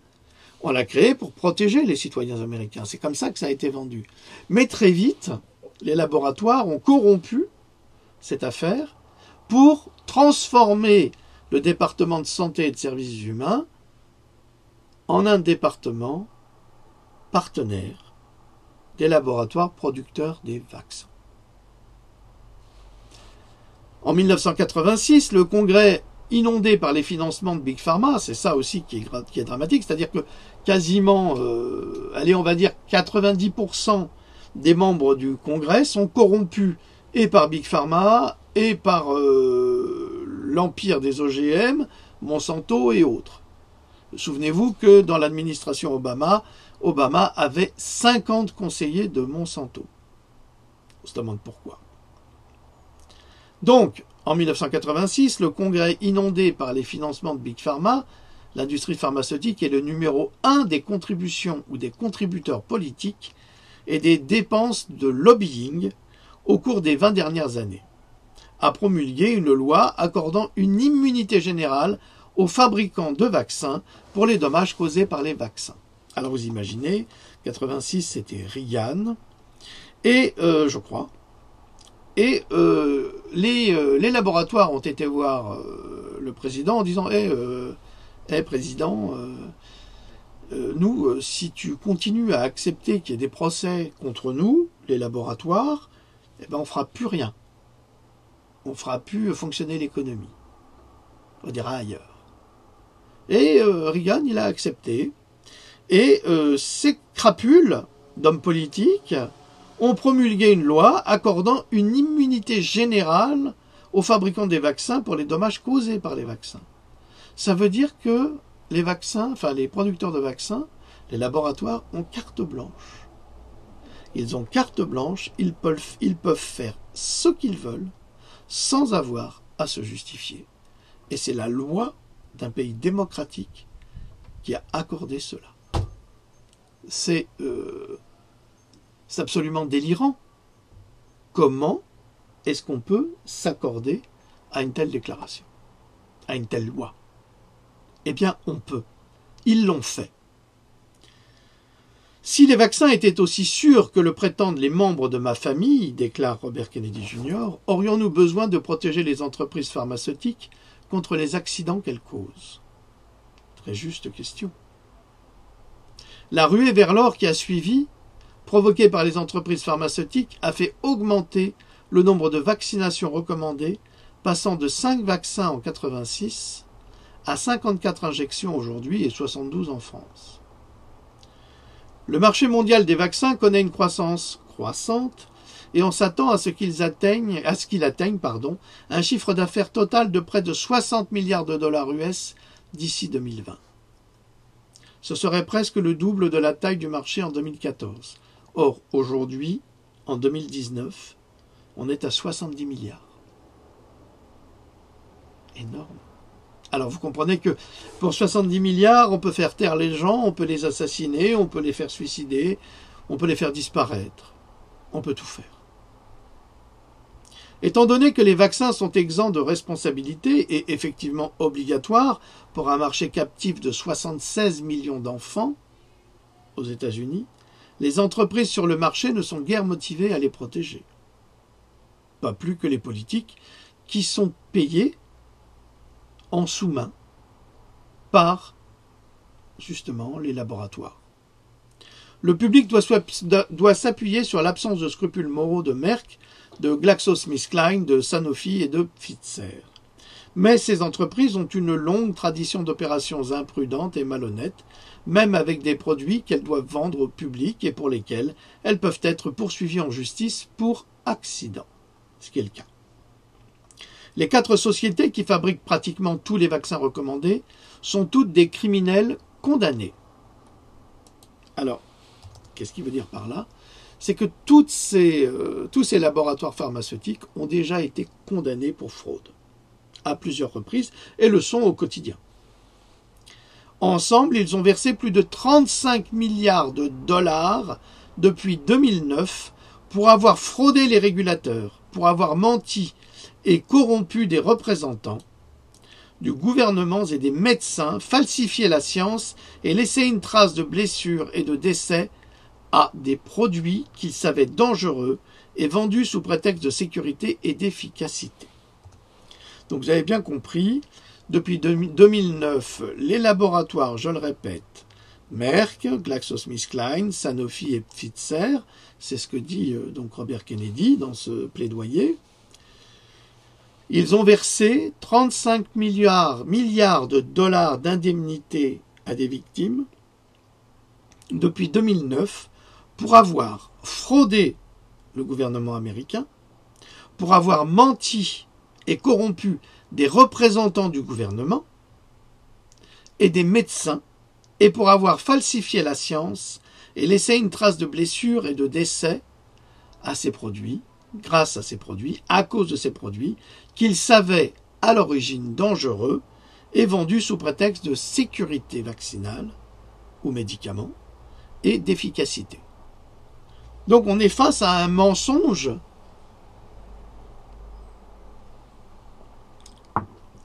[SPEAKER 1] on l'a créé pour protéger les citoyens américains. C'est comme ça que ça a été vendu. Mais très vite, les laboratoires ont corrompu cette affaire pour transformer le département de santé et de services humains en un département partenaire des laboratoires producteurs des vaccins. En 1986, le Congrès, inondé par les financements de Big Pharma, c'est ça aussi qui est dramatique, c'est-à-dire que quasiment, on va dire 90% des membres du Congrès sont corrompus et par Big Pharma et par l'empire des OGM, Monsanto et autres. Souvenez-vous que dans l'administration Obama avait 50 conseillers de Monsanto. On se demande pourquoi. Donc, en 1986, le Congrès inondé par les financements de Big Pharma, l'industrie pharmaceutique est le numéro 1 des contributions ou des contributeurs politiques et des dépenses de lobbying au cours des 20 dernières années, a promulgué une loi accordant une immunité générale aux fabricants de vaccins pour les dommages causés par les vaccins. Alors vous imaginez, 86 c'était Reagan, et je crois, et les laboratoires ont été voir le président en disant président, nous, si tu continues à accepter qu'il y ait des procès contre nous, les laboratoires, eh ben on ne fera plus rien. On ne fera plus fonctionner l'économie. On dira ailleurs. Et Reagan, il a accepté. Et ces crapules d'hommes politiques ont promulgué une loi accordant une immunité générale aux fabricants des vaccins pour les dommages causés par les vaccins. Ça veut dire que les vaccins, enfin les producteurs de vaccins, les laboratoires ont carte blanche. Ils ont carte blanche, ils peuvent faire ce qu'ils veulent sans avoir à se justifier. Et c'est la loi d'un pays démocratique qui a accordé cela. C'est absolument délirant. Comment est-ce qu'on peut s'accorder à une telle déclaration, à une telle loi? Eh bien, on peut. Ils l'ont fait. Si les vaccins étaient aussi sûrs que le prétendent les membres de ma famille, déclare Robert Kennedy Jr., aurions-nous besoin de protéger les entreprises pharmaceutiques contre les accidents qu'elles causent? Très juste question. La ruée vers l'or qui a suivi, provoquée par les entreprises pharmaceutiques, a fait augmenter le nombre de vaccinations recommandées, passant de 5 vaccins en 1986 à 54 injections aujourd'hui et 72 en France. Le marché mondial des vaccins connaît une croissance croissante et on s'attend à ce qu'il atteigne un chiffre d'affaires total de près de 60 milliards de dollars US d'ici 2020. Ce serait presque le double de la taille du marché en 2014. Or, aujourd'hui, en 2019, on est à 70 milliards. Énorme. Alors vous comprenez que pour 70 milliards, on peut faire taire les gens, on peut les assassiner, on peut les faire suicider, on peut les faire disparaître. On peut tout faire. Étant donné que les vaccins sont exempts de responsabilité et effectivement obligatoires pour un marché captif de 76 millions d'enfants aux États-Unis, les entreprises sur le marché ne sont guère motivées à les protéger. Pas plus que les politiques qui sont payés en sous-main par, justement, les laboratoires. Le public doit s'appuyer sur l'absence de scrupules moraux de Merck, de GlaxoSmithKline, de Sanofi et de Pfizer. Mais ces entreprises ont une longue tradition d'opérations imprudentes et malhonnêtes, même avec des produits qu'elles doivent vendre au public et pour lesquels elles peuvent être poursuivies en justice pour accident, ce qui est le cas. Les 4 sociétés qui fabriquent pratiquement tous les vaccins recommandés sont toutes des criminels condamnés. Alors, qu'est-ce qu'il veut dire par là? C'est que tous ces laboratoires pharmaceutiques ont déjà été condamnés pour fraude, à plusieurs reprises, et le sont au quotidien. Ensemble, ils ont versé plus de 35 milliards de dollars depuis 2009 pour avoir fraudé les régulateurs, pour avoir menti et corrompu des représentants du gouvernement et des médecins, falsifié la science et laissé une trace de blessures et de décès à des produits qu'ils savaient dangereux et vendus sous prétexte de sécurité et d'efficacité. Donc vous avez bien compris, depuis 2009, les laboratoires, je le répète, Merck, GlaxoSmithKline, Sanofi et Pfizer, c'est ce que dit donc Robert Kennedy dans ce plaidoyer, ils ont versé 35 milliards de dollars d'indemnités à des victimes depuis 2009 pour avoir fraudé le gouvernement américain, pour avoir menti et corrompu des représentants du gouvernement et des médecins, et pour avoir falsifié la science et laissé une trace de blessures et de décès à ces produits, grâce à ces produits, à cause de ces produits, qu'ils savaient à l'origine dangereux et vendus sous prétexte de sécurité vaccinale ou médicaments et d'efficacité. Donc on est face à un mensonge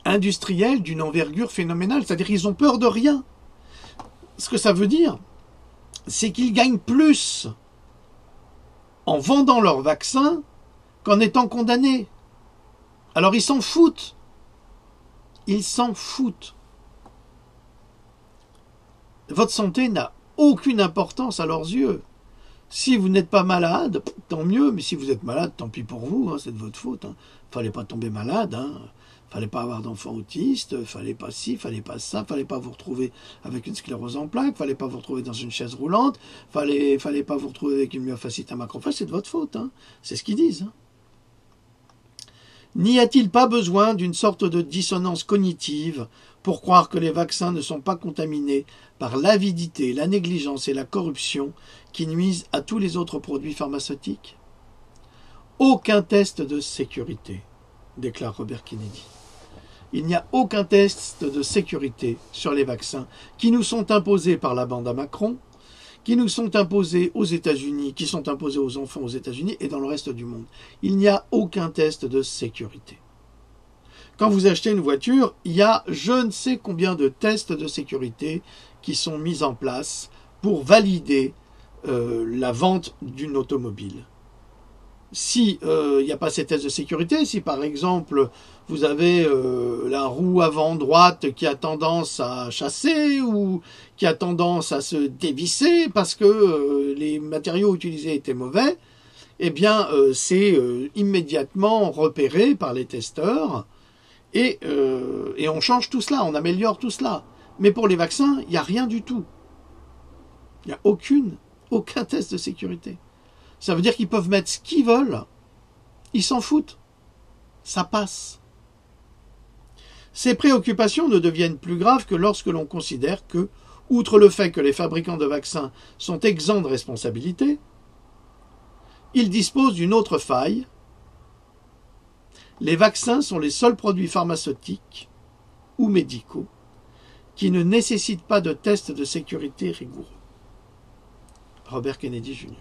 [SPEAKER 1] industriel d'une envergure phénoménale, c'est-à-dire qu'ils ont peur de rien. Ce que ça veut dire, c'est qu'ils gagnent plus en vendant leurs vaccins qu'en étant condamnés. Alors ils s'en foutent. Ils s'en foutent. Votre santé n'a aucune importance à leurs yeux. Si vous n'êtes pas malade, tant mieux, mais si vous êtes malade, tant pis pour vous, hein, c'est de votre faute. Hein. Fallait pas tomber malade, hein. Fallait pas avoir d'enfants autistes, fallait pas ci, fallait pas ça, fallait pas vous retrouver avec une sclérose en plaques, fallait pas vous retrouver dans une chaise roulante, fallait pas vous retrouver avec une myofasciite à macrophage, c'est de votre faute, hein. C'est ce qu'ils disent. Hein. N'y a-t-il pas besoin d'une sorte de dissonance cognitive pour croire que les vaccins ne sont pas contaminés par l'avidité, la négligence et la corruption qui nuisent à tous les autres produits pharmaceutiques? Aucun test de sécurité, déclare Robert Kennedy. Il n'y a aucun test de sécurité sur les vaccins qui nous sont imposés par la bande à Macron, qui nous sont imposés aux États-Unis, qui sont imposés aux enfants aux États-Unis et dans le reste du monde. Il n'y a aucun test de sécurité. Quand vous achetez une voiture, il y a je ne sais combien de tests de sécurité qui sont mis en place pour valider la vente d'une automobile. Si il n'y a pas ces tests de sécurité, si par exemple vous avez la roue avant droite qui a tendance à chasser ou qui a tendance à se dévisser parce que les matériaux utilisés étaient mauvais, eh bien c'est immédiatement repéré par les testeurs et on change tout cela, on améliore tout cela. Mais pour les vaccins, il n'y a rien du tout. Il n'y a aucun test de sécurité. Ça veut dire qu'ils peuvent mettre ce qu'ils veulent. Ils s'en foutent. Ça passe. Ces préoccupations ne deviennent plus graves que lorsque l'on considère que, outre le fait que les fabricants de vaccins sont exempts de responsabilité, ils disposent d'une autre faille. Les vaccins sont les seuls produits pharmaceutiques ou médicaux qui ne nécessitent pas de tests de sécurité rigoureux. Robert Kennedy Jr.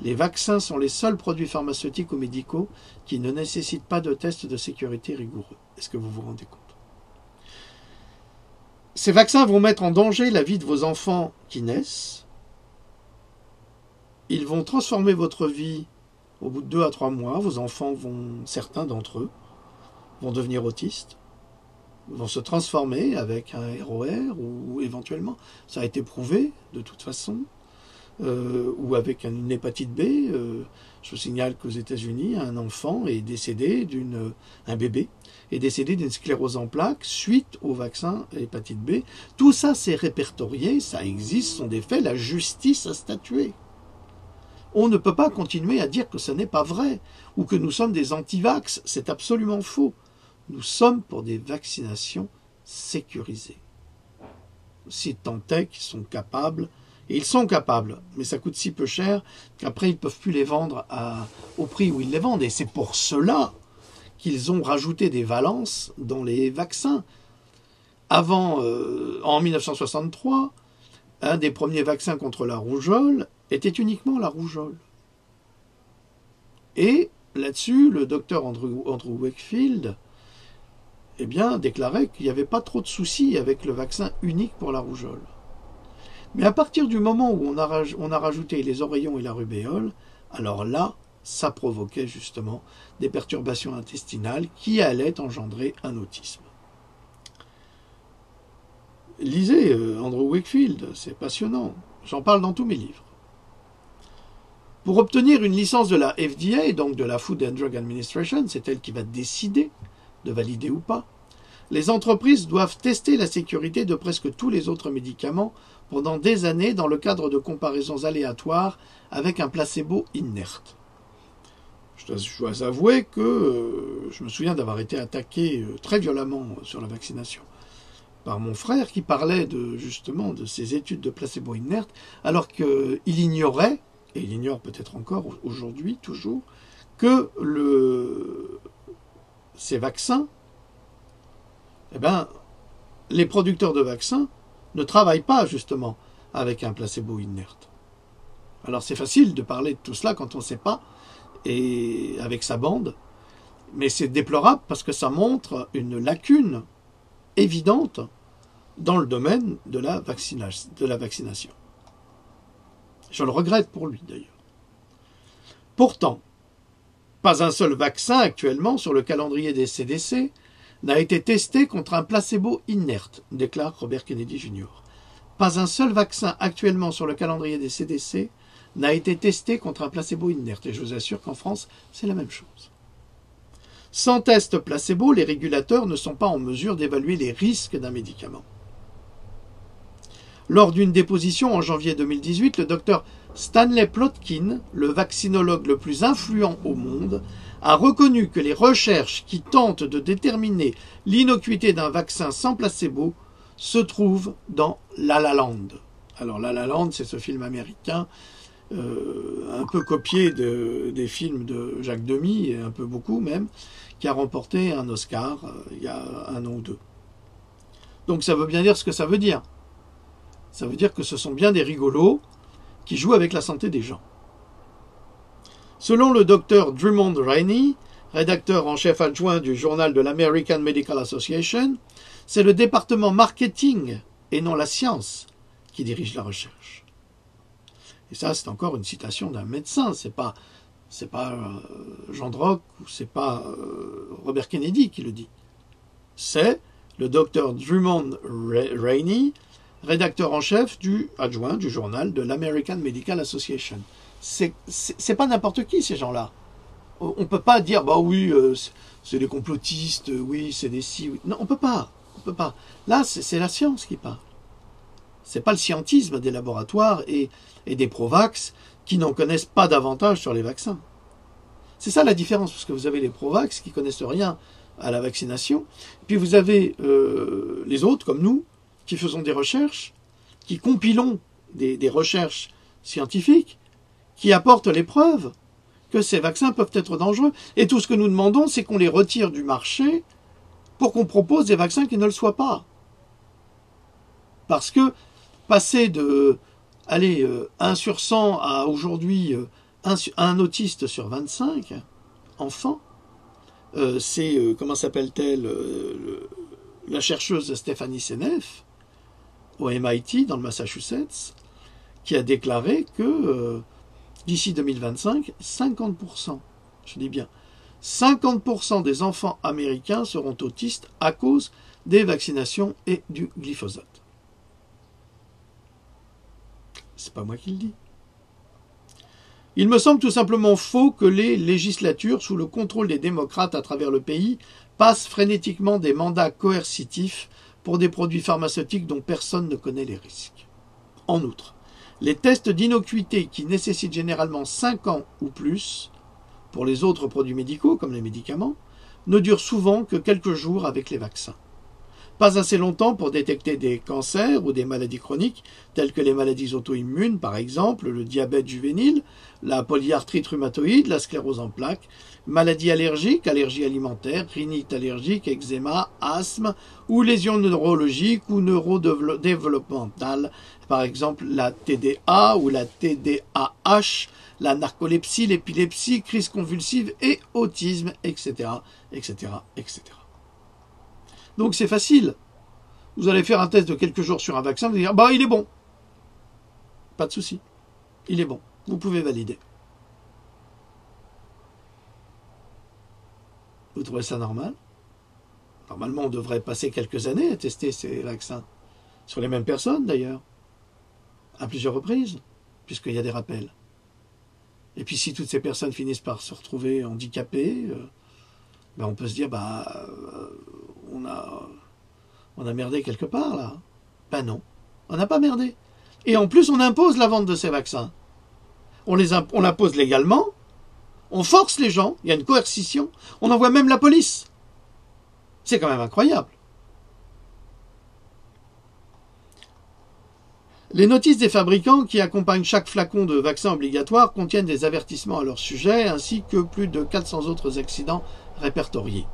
[SPEAKER 1] Les vaccins sont les seuls produits pharmaceutiques ou médicaux qui ne nécessitent pas de tests de sécurité rigoureux. Est-ce que vous vous rendez compte? Ces vaccins vont mettre en danger la vie de vos enfants qui naissent. Ils vont transformer votre vie au bout de 2 à 3 mois. Vos enfants certains d'entre eux, vont devenir autistes, vont se transformer avec un ROR ou éventuellement, ça a été prouvé de toute façon, ou avec une hépatite B. Je vous signale qu'aux États-Unis, un enfant est décédé un bébé est décédé d'une sclérose en plaques suite au vaccin hépatite B. Tout ça, c'est répertorié, ça existe, ce sont des faits, la justice a statué. On ne peut pas continuer à dire que ce n'est pas vrai, ou que nous sommes des anti-vax, c'est absolument faux. Nous sommes pour des vaccinations sécurisées. Si tant est qu'ils sont capables. Et ils sont capables, mais ça coûte si peu cher qu'après ils ne peuvent plus les vendre au prix où ils les vendent. Et c'est pour cela qu'ils ont rajouté des valences dans les vaccins. Avant, en 1963, un des premiers vaccins contre la rougeole était uniquement la rougeole. Et là-dessus, le docteur Andrew Wakefield déclarait qu'il n'y avait pas trop de soucis avec le vaccin unique pour la rougeole. Mais à partir du moment où on a rajouté les oreillons et la rubéole, alors là, ça provoquait justement des perturbations intestinales qui allaient engendrer un autisme. Lisez Andrew Wakefield, c'est passionnant. J'en parle dans tous mes livres. Pour obtenir une licence de la FDA, donc de la Food and Drug Administration, c'est elle qui va décider de valider ou pas, les entreprises doivent tester la sécurité de presque tous les autres médicaments pendant des années dans le cadre de comparaisons aléatoires avec un placebo inerte. Je dois avouer que je me souviens d'avoir été attaqué très violemment sur la vaccination par mon frère qui parlait justement de ces études de placebo inerte alors qu'il ignorait, et il ignore peut-être encore aujourd'hui toujours, que ces vaccins, les producteurs de vaccins ne travaillent pas justement avec un placebo inerte. Alors c'est facile de parler de tout cela quand on ne sait pas, et avec sa bande, mais c'est déplorable parce que ça montre une lacune évidente dans le domaine de la vaccination. Je le regrette pour lui d'ailleurs. Pourtant, pas un seul vaccin actuellement sur le calendrier des CDC n'a été testé contre un placebo inerte, déclare Robert Kennedy Jr. Pas un seul vaccin actuellement sur le calendrier des CDC n'a été testé contre un placebo inerte. Et je vous assure qu'en France, c'est la même chose. Sans test placebo, les régulateurs ne sont pas en mesure d'évaluer les risques d'un médicament. Lors d'une déposition en janvier 2018, le docteur Stanley Plotkin, le vaccinologue le plus influent au monde, a reconnu que les recherches qui tentent de déterminer l'innocuité d'un vaccin sans placebo se trouvent dans La La Land. Alors La La Land, c'est ce film américain un peu copié des films de Jacques Demy, et un peu beaucoup même, qui a remporté un Oscar il y a un an ou deux. Donc ça veut bien dire ce que ça veut dire. Ça veut dire que ce sont bien des rigolos qui jouent avec la santé des gens. Selon le docteur Drummond Rainey, rédacteur en chef adjoint du journal de l'American Medical Association, c'est le département marketing et non la science qui dirige la recherche. Et ça, c'est encore une citation d'un médecin, c'est pas Jean Droc ou c'est pas Robert Kennedy qui le dit. C'est le docteur Drummond Rainey, rédacteur en chef adjoint du journal de l'American Medical Association. C'est pas n'importe qui, ces gens-là. On ne peut pas dire, bah oui, c'est des complotistes, oui, c'est des si. Oui. Non, on peut pas. Là, c'est la science qui parle. C'est pas le scientisme des laboratoires et des pro-vax qui n'en connaissent pas davantage sur les vaccins. C'est ça la différence, parce que vous avez les pro-vax qui connaissent rien à la vaccination, puis vous avez les autres, comme nous, qui faisons des recherches, qui compilons des recherches scientifiques, qui apportent les preuves que ces vaccins peuvent être dangereux. Et tout ce que nous demandons, c'est qu'on les retire du marché pour qu'on propose des vaccins qui ne le soient pas. Parce que passer de 1 sur 100 à aujourd'hui un autiste sur 25 enfants, c'est, comment s'appelle-t-elle, la chercheuse Stéphanie Seneff, au MIT, dans le Massachusetts, qui a déclaré que d'ici 2025, 50%, je dis bien, 50% des enfants américains seront autistes à cause des vaccinations et du glyphosate. C'est pas moi qui le dis. Il me semble tout simplement faux que les législatures, sous le contrôle des démocrates à travers le pays, passent frénétiquement des mandats coercitifs pour des produits pharmaceutiques dont personne ne connaît les risques. En outre, les tests d'innocuité qui nécessitent généralement 5 ans ou plus, pour les autres produits médicaux comme les médicaments, ne durent souvent que quelques jours avec les vaccins. Pas assez longtemps pour détecter des cancers ou des maladies chroniques, telles que les maladies auto-immunes, par exemple, le diabète juvénile, la polyarthrite rhumatoïde, la sclérose en plaques, maladies allergiques, allergies alimentaires, rhinite allergique, eczéma, asthme, ou lésions neurologiques ou neurodéveloppementales, par exemple la TDA ou la TDAH, la narcolepsie, l'épilepsie, crise convulsive et autisme, etc., etc., etc. Donc c'est facile. Vous allez faire un test de quelques jours sur un vaccin, vous allez dire, bah il est bon. Pas de souci. Il est bon. Vous pouvez valider. Vous trouvez ça normal? Normalement, on devrait passer quelques années à tester ces vaccins. Sur les mêmes personnes, d'ailleurs. À plusieurs reprises, puisqu'il y a des rappels. Et puis si toutes ces personnes finissent par se retrouver handicapées, ben on peut se dire, on a merdé quelque part, là. Ben non, on n'a pas merdé. Et en plus, on impose la vente de ces vaccins. On l'impose légalement, on force les gens, il y a une coercition, on envoie même la police. C'est quand même incroyable. Les notices des fabricants qui accompagnent chaque flacon de vaccin obligatoire contiennent des avertissements à leur sujet, ainsi que plus de 400 autres accidents répertoriés,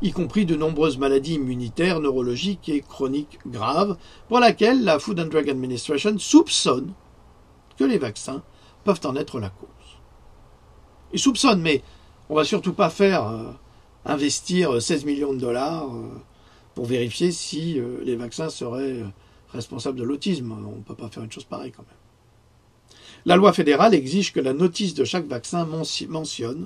[SPEAKER 1] y compris de nombreuses maladies immunitaires, neurologiques et chroniques graves, pour lesquelles la Food and Drug Administration soupçonne que les vaccins peuvent en être la cause. Ils soupçonnent, mais on ne va surtout pas faire investir 16 millions de dollars pour vérifier si les vaccins seraient responsables de l'autisme. On ne peut pas faire une chose pareille quand même. La loi fédérale exige que la notice de chaque vaccin mentionne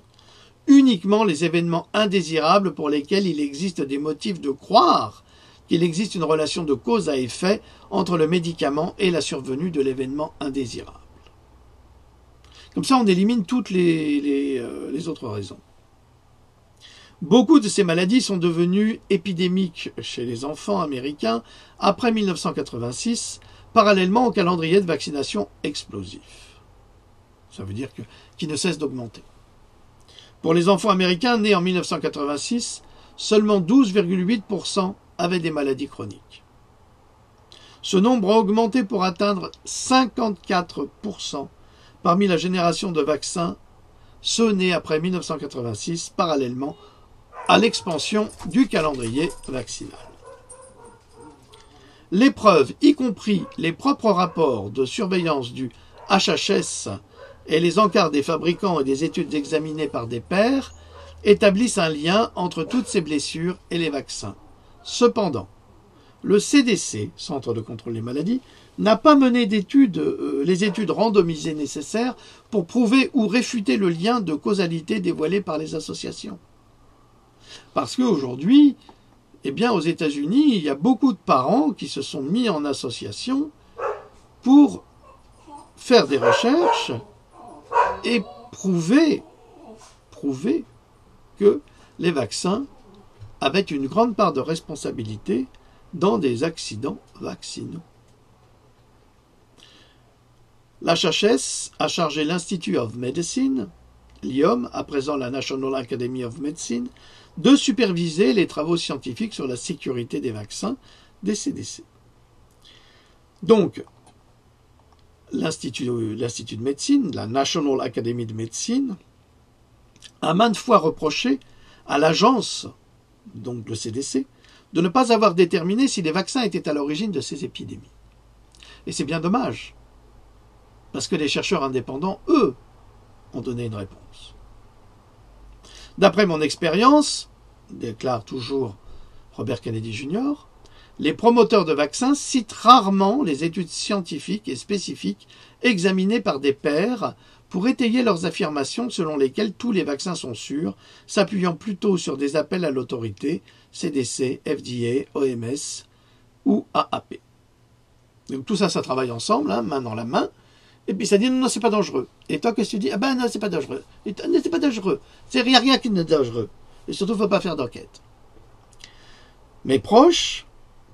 [SPEAKER 1] uniquement les événements indésirables pour lesquels il existe des motifs de croire qu'il existe une relation de cause à effet entre le médicament et la survenue de l'événement indésirable. Comme ça, on élimine toutes les autres raisons. Beaucoup de ces maladies sont devenues épidémiques chez les enfants américains après 1986, parallèlement au calendrier de vaccination explosif. Ça veut dire qu'il ne cesse d'augmenter. Pour les enfants américains nés en 1986, seulement 12,8% avaient des maladies chroniques. Ce nombre a augmenté pour atteindre 54% parmi la génération de vaccins, ceux nés après 1986, parallèlement à l'expansion du calendrier vaccinal. Les preuves, y compris les propres rapports de surveillance du HHS et les encarts des fabricants et des études examinées par des pairs, établissent un lien entre toutes ces blessures et les vaccins. Cependant, le CDC, Centre de contrôle des maladies, n'a pas mené les études randomisées nécessaires pour prouver ou réfuter le lien de causalité dévoilé par les associations. Parce qu'aujourd'hui, eh bien, aux États-Unis, il y a beaucoup de parents qui se sont mis en association pour faire des recherches et prouver que les vaccins avaient une grande part de responsabilité dans des accidents vaccinaux. L'HHS a chargé l'Institute of Medicine, l'IOM, à présent la National Academy of Medicine, de superviser les travaux scientifiques sur la sécurité des vaccins des CDC. Donc, l'Institut de médecine, la National Academy de Medicine, a maintes fois reproché à l'agence, donc le CDC, de ne pas avoir déterminé si les vaccins étaient à l'origine de ces épidémies. Et c'est bien dommage, parce que les chercheurs indépendants, eux, ont donné une réponse. D'après mon expérience, déclare toujours Robert Kennedy Jr., les promoteurs de vaccins citent rarement les études scientifiques et spécifiques examinées par des pairs pour étayer leurs affirmations selon lesquelles tous les vaccins sont sûrs, s'appuyant plutôt sur des appels à l'autorité, CDC, FDA, OMS ou AAP. Donc tout ça, ça travaille ensemble, hein, main dans la main, et puis ça dit non, c'est pas dangereux. Et toi, qu'est-ce que tu dis? Ah ben non, c'est pas dangereux. Et toi, non, c'est pas dangereux. Il n'y a rien qui n'est dangereux. Et surtout, il ne faut pas faire d'enquête. Mes proches,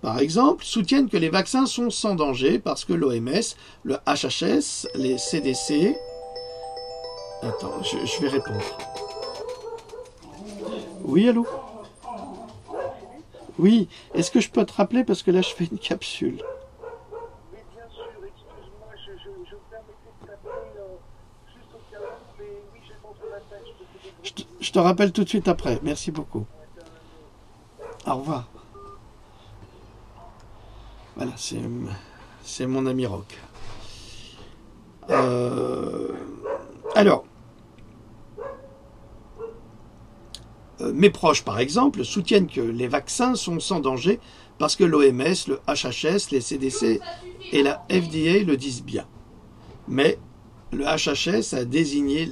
[SPEAKER 1] par exemple, soutiennent que les vaccins sont sans danger parce que l'OMS, le HHS, les CDC... Attends, je vais répondre. Oui, allô? Oui, est-ce que je peux te rappeler parce que là, je fais une capsule?
[SPEAKER 2] Oui, bien sûr, excuse-moi, je me permettais de t'appeler juste au cas où, mais oui, j'ai montré la tête, je te fais des gros bisous.
[SPEAKER 1] Je te rappelle tout de suite après. Merci beaucoup. Au revoir. Voilà, c'est mon ami Rock. Alors, mes proches, par exemple, soutiennent que les vaccins sont sans danger parce que l'OMS, le HHS, les CDC et la FDA le disent bien. Mais le HHS a désigné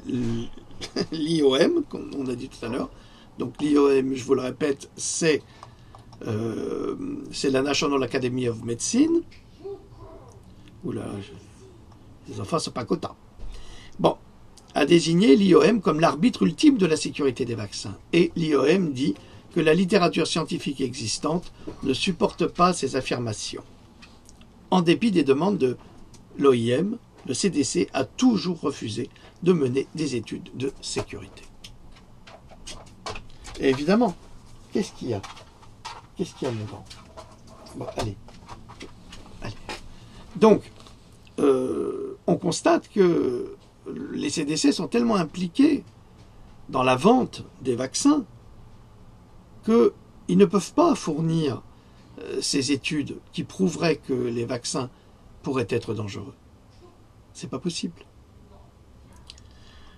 [SPEAKER 1] l'IOM, comme on a dit tout à l'heure. Donc l'IOM, je vous le répète, c'est la National Academy of Medicine. Oula, les enfants sont pas contents. Bon, a désigné l'IOM comme l'arbitre ultime de la sécurité des vaccins. Et l'IOM dit que la littérature scientifique existante ne supporte pas ces affirmations. En dépit des demandes de l'OIM, le CDC a toujours refusé de mener des études de sécurité. Et évidemment, qu'est-ce qu'il y a? Qu'est-ce qu'il y a, mon grand? Bon, allez. Donc, on constate que les CDC sont tellement impliqués dans la vente des vaccins qu'ils ne peuvent pas fournir ces études qui prouveraient que les vaccins pourraient être dangereux. C'est pas possible.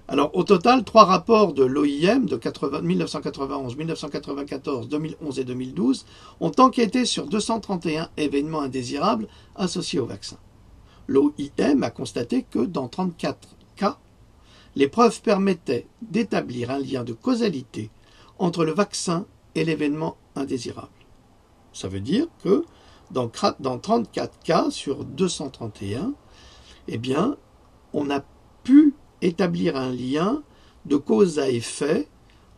[SPEAKER 1] Alors, au total, 3 rapports de l'OIM de 1991, 1994, 2011 et 2012 ont enquêté sur 231 événements indésirables associés au vaccin. L'OIM a constaté que dans 34 cas, les preuves permettaient d'établir un lien de causalité entre le vaccin et l'événement indésirable. Ça veut dire que dans 34 cas sur 231, eh bien, on a pu établir un lien de cause à effet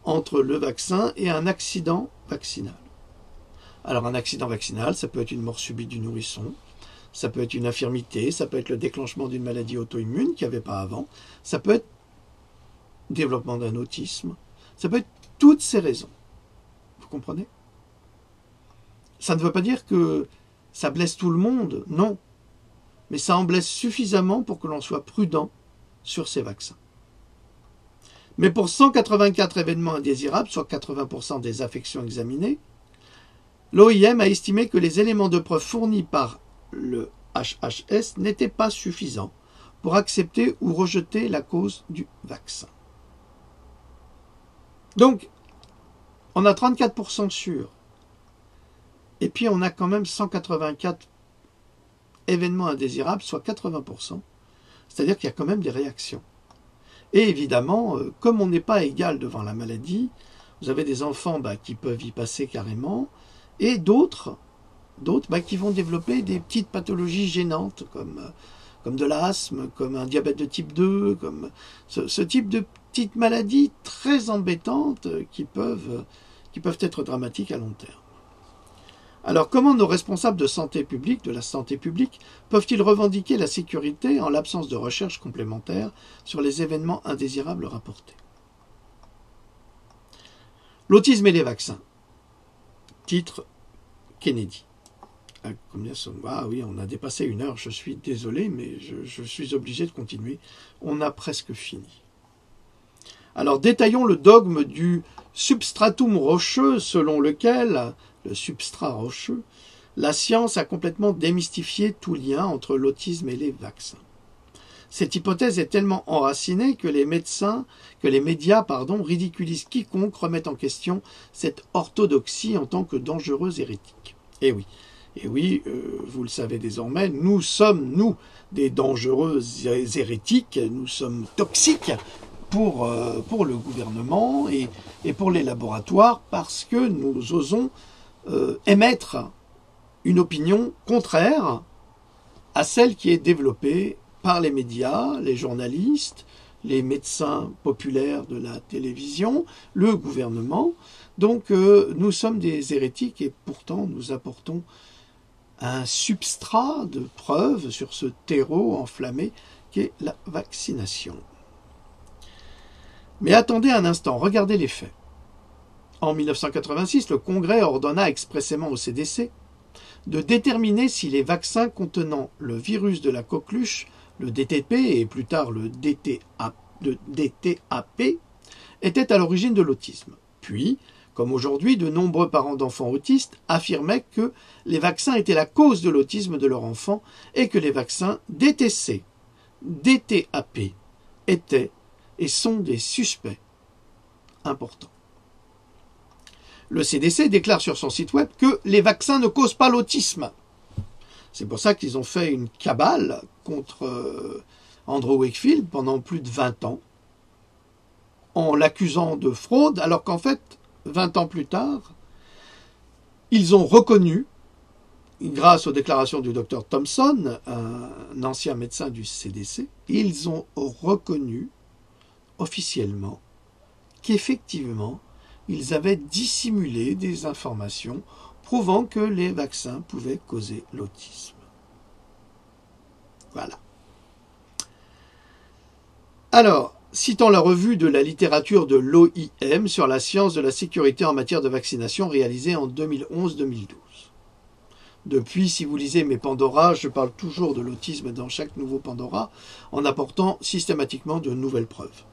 [SPEAKER 1] entre le vaccin et un accident vaccinal. Alors un accident vaccinal, ça peut être une mort subite du nourrisson, ça peut être une infirmité, ça peut être le déclenchement d'une maladie auto-immune qu'il n'y avait pas avant, ça peut être le développement d'un autisme, ça peut être toutes ces raisons. Vous comprenez? Ça ne veut pas dire que ça blesse tout le monde, non. Mais ça en blesse suffisamment pour que l'on soit prudent sur ces vaccins. Mais pour 184 événements indésirables, soit 80% des affections examinées, l'OIM a estimé que les éléments de preuve fournis par le HHS n'étaient pas suffisants pour accepter ou rejeter la cause du vaccin. Donc, on a 34% sûrs. Et puis, on a quand même 184 événements indésirables, soit 80%. C'est-à-dire qu'il y a quand même des réactions. Et évidemment, comme on n'est pas égal devant la maladie, vous avez des enfants qui peuvent y passer carrément, et d'autres qui vont développer des petites pathologies gênantes, comme de l'asthme, comme un diabète de type 2, comme ce type de petites maladies très embêtantes qui peuvent être dramatiques à long terme. Alors, comment nos responsables de santé publique, de la santé publique, peuvent-ils revendiquer la sécurité en l'absence de recherche complémentaire sur les événements indésirables rapportés? L'autisme et les vaccins. Titre Kennedy. Combien sont... Ah oui, on a dépassé 1 heure, je suis désolé, mais je suis obligé de continuer. On a presque fini. Alors, détaillons le dogme du substratum rocheux selon lequel, le substrat rocheux, la science a complètement démystifié tout lien entre l'autisme et les vaccins. Cette hypothèse est tellement enracinée que les médias, ridiculisent quiconque remet en question cette orthodoxie en tant que dangereuse hérétique. Et oui, vous le savez désormais, nous sommes, des dangereux hérétiques, nous sommes toxiques pour le gouvernement et pour les laboratoires parce que nous osons émettre une opinion contraire à celle qui est développée par les médias, les journalistes, les médecins populaires de la télévision, le gouvernement. Donc nous sommes des hérétiques et pourtant nous apportons un substrat de preuve sur ce terreau enflammé qu'est la vaccination. Mais attendez un instant, regardez les faits. En 1986, le Congrès ordonna expressément au CDC de déterminer si les vaccins contenant le virus de la coqueluche, le DTP et plus tard le DTAP, étaient à l'origine de l'autisme. Puis, comme aujourd'hui, de nombreux parents d'enfants autistes affirmaient que les vaccins étaient la cause de l'autisme de leur enfant et que les vaccins DTC, DTAP étaient et sont des suspects importants. Le CDC déclare sur son site web que les vaccins ne causent pas l'autisme. C'est pour ça qu'ils ont fait une cabale contre Andrew Wakefield pendant plus de 20 ans, en l'accusant de fraude, alors qu'en fait, 20 ans plus tard, ils ont reconnu, grâce aux déclarations du Dr Thompson, un ancien médecin du CDC, ils ont reconnu officiellement qu'effectivement, ils avaient dissimulé des informations prouvant que les vaccins pouvaient causer l'autisme. Voilà. Alors, citant la revue de la littérature de l'OIM sur la science de la sécurité en matière de vaccination réalisée en 2011-2012. Depuis, si vous lisez mes Pandora, je parle toujours de l'autisme dans chaque nouveau Pandora, en apportant systématiquement de nouvelles preuves.